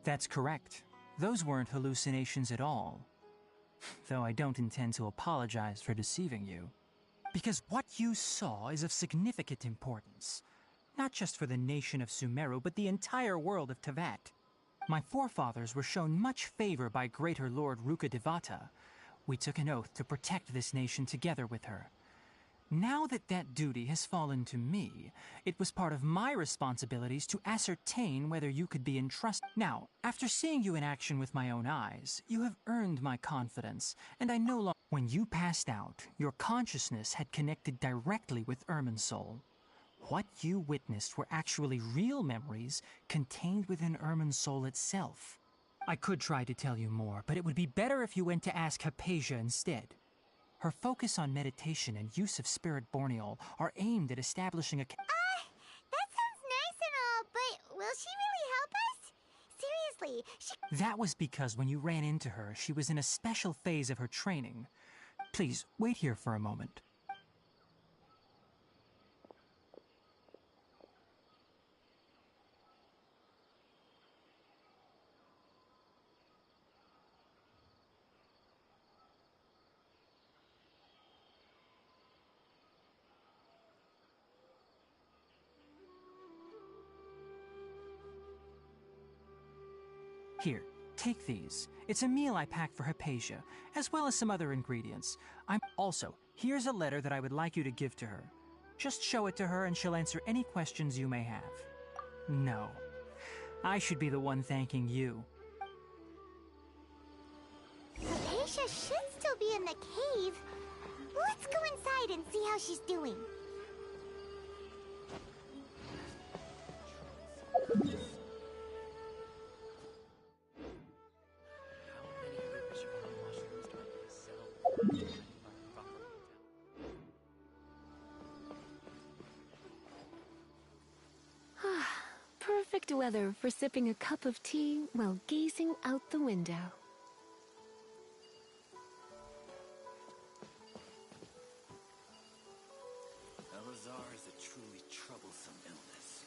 That's correct. Those weren't hallucinations at all. Though I don't intend to apologize for deceiving you. Because what you saw is of significant importance. Not just for the nation of Sumeru, but the entire world of Tevat. My forefathers were shown much favor by Greater Lord Rukkhadevata. We took an oath to protect this nation together with her. Now that that duty has fallen to me, it was part of my responsibilities to ascertain whether you could be entrusted. Now, after seeing you in action with my own eyes, you have earned my confidence, and I no longer... When you passed out, your consciousness had connected directly with Irminsul. What you witnessed were actually real memories contained within Irminsul itself. I could try to tell you more, but it would be better if you went to ask Hypatia instead. Her focus on meditation and use of Spirit Borneol are aimed at establishing a... that sounds nice and all, but will she really help us? Seriously, she... That was because when you ran into her, she was in a special phase of her training. Please, wait here for a moment. Here, take these. It's a meal I packed for Hypatia, as well as some other ingredients. Here's a letter that I would like you to give to her. Just show it to her and she'll answer any questions you may have. No. I should be the one thanking you. Hypatia should still be in the cave. Let's go inside and see how she's doing. Perfect weather for sipping a cup of tea while gazing out the window. Elazar is a truly troublesome illness.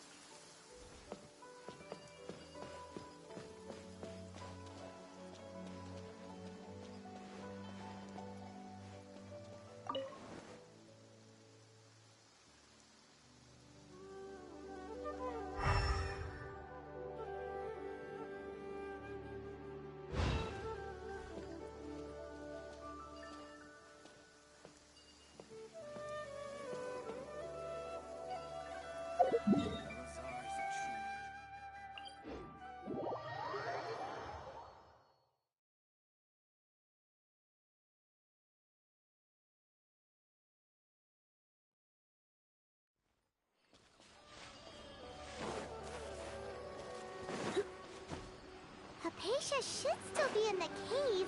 Hypatia should still be in the cave.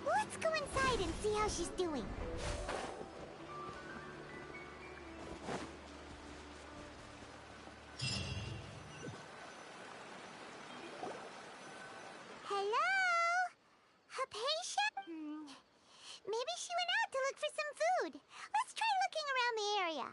Let's go inside and see how she's doing. Hello? Hypatia? Maybe she went out to look for some food. Let's try looking around the area.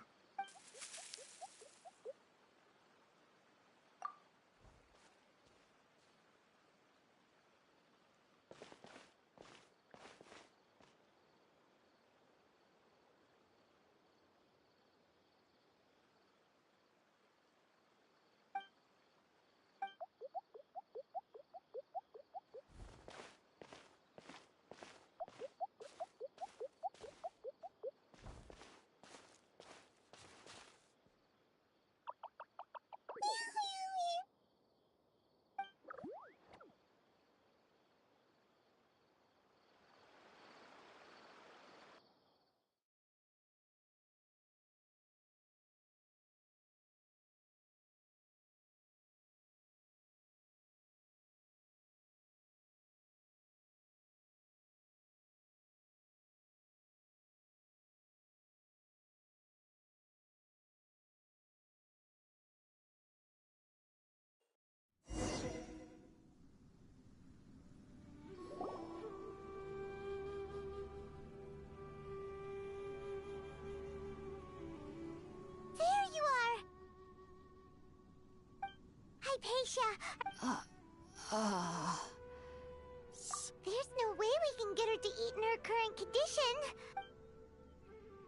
Alicia. There's no way we can get her to eat in her current condition.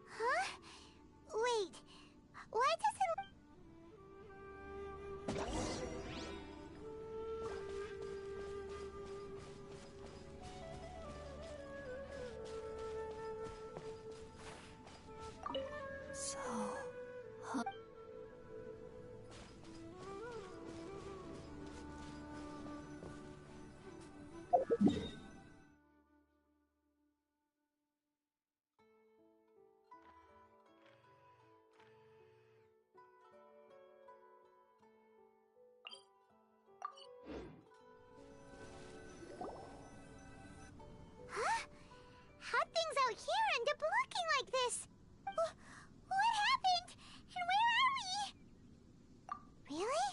Huh? Wait. Why doesn't... How'd things out here end up looking like this? What happened? And where are we? Really?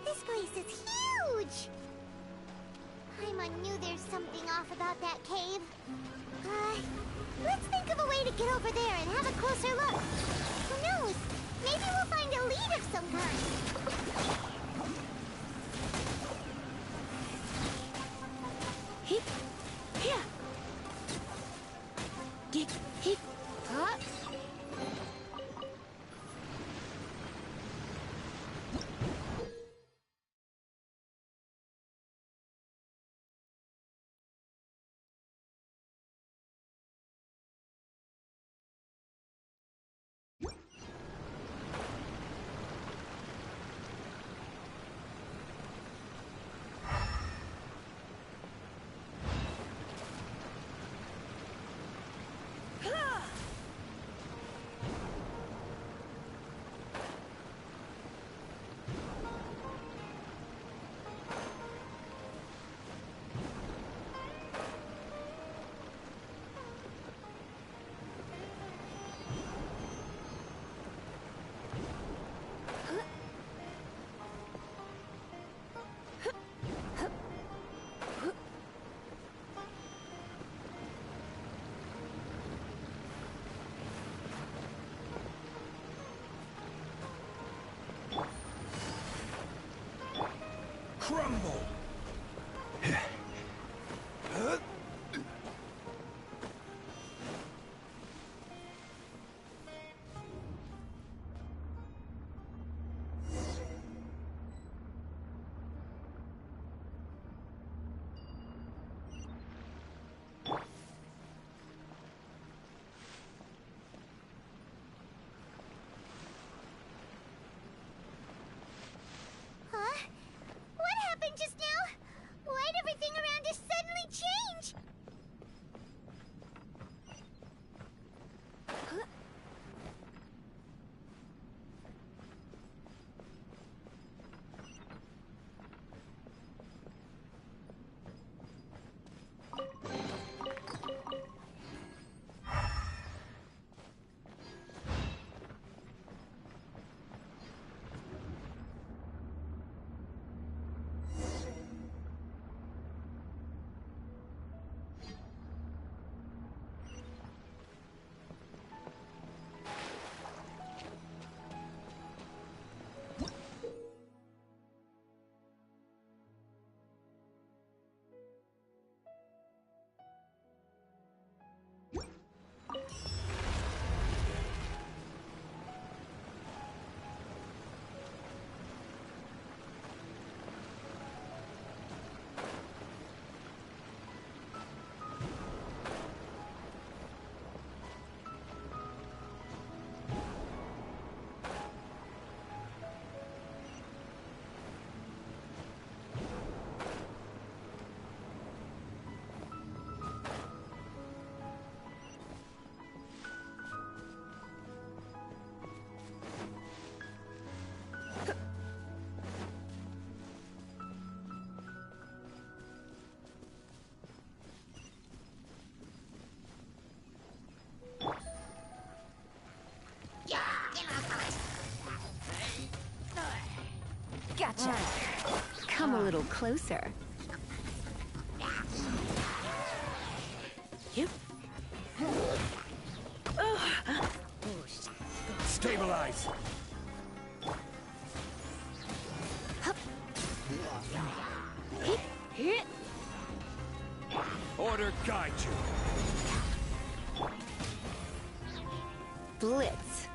This place is huge! Paimon knew there's something off about that cave. Let's think of a way to get over there and have a closer look. Who knows? Maybe we'll find a lead of some kind. Hip, here. Get hip, huh? Crumble! Huh? What happened just little closer. Yep. Stabilize! Order guide you! Blitz.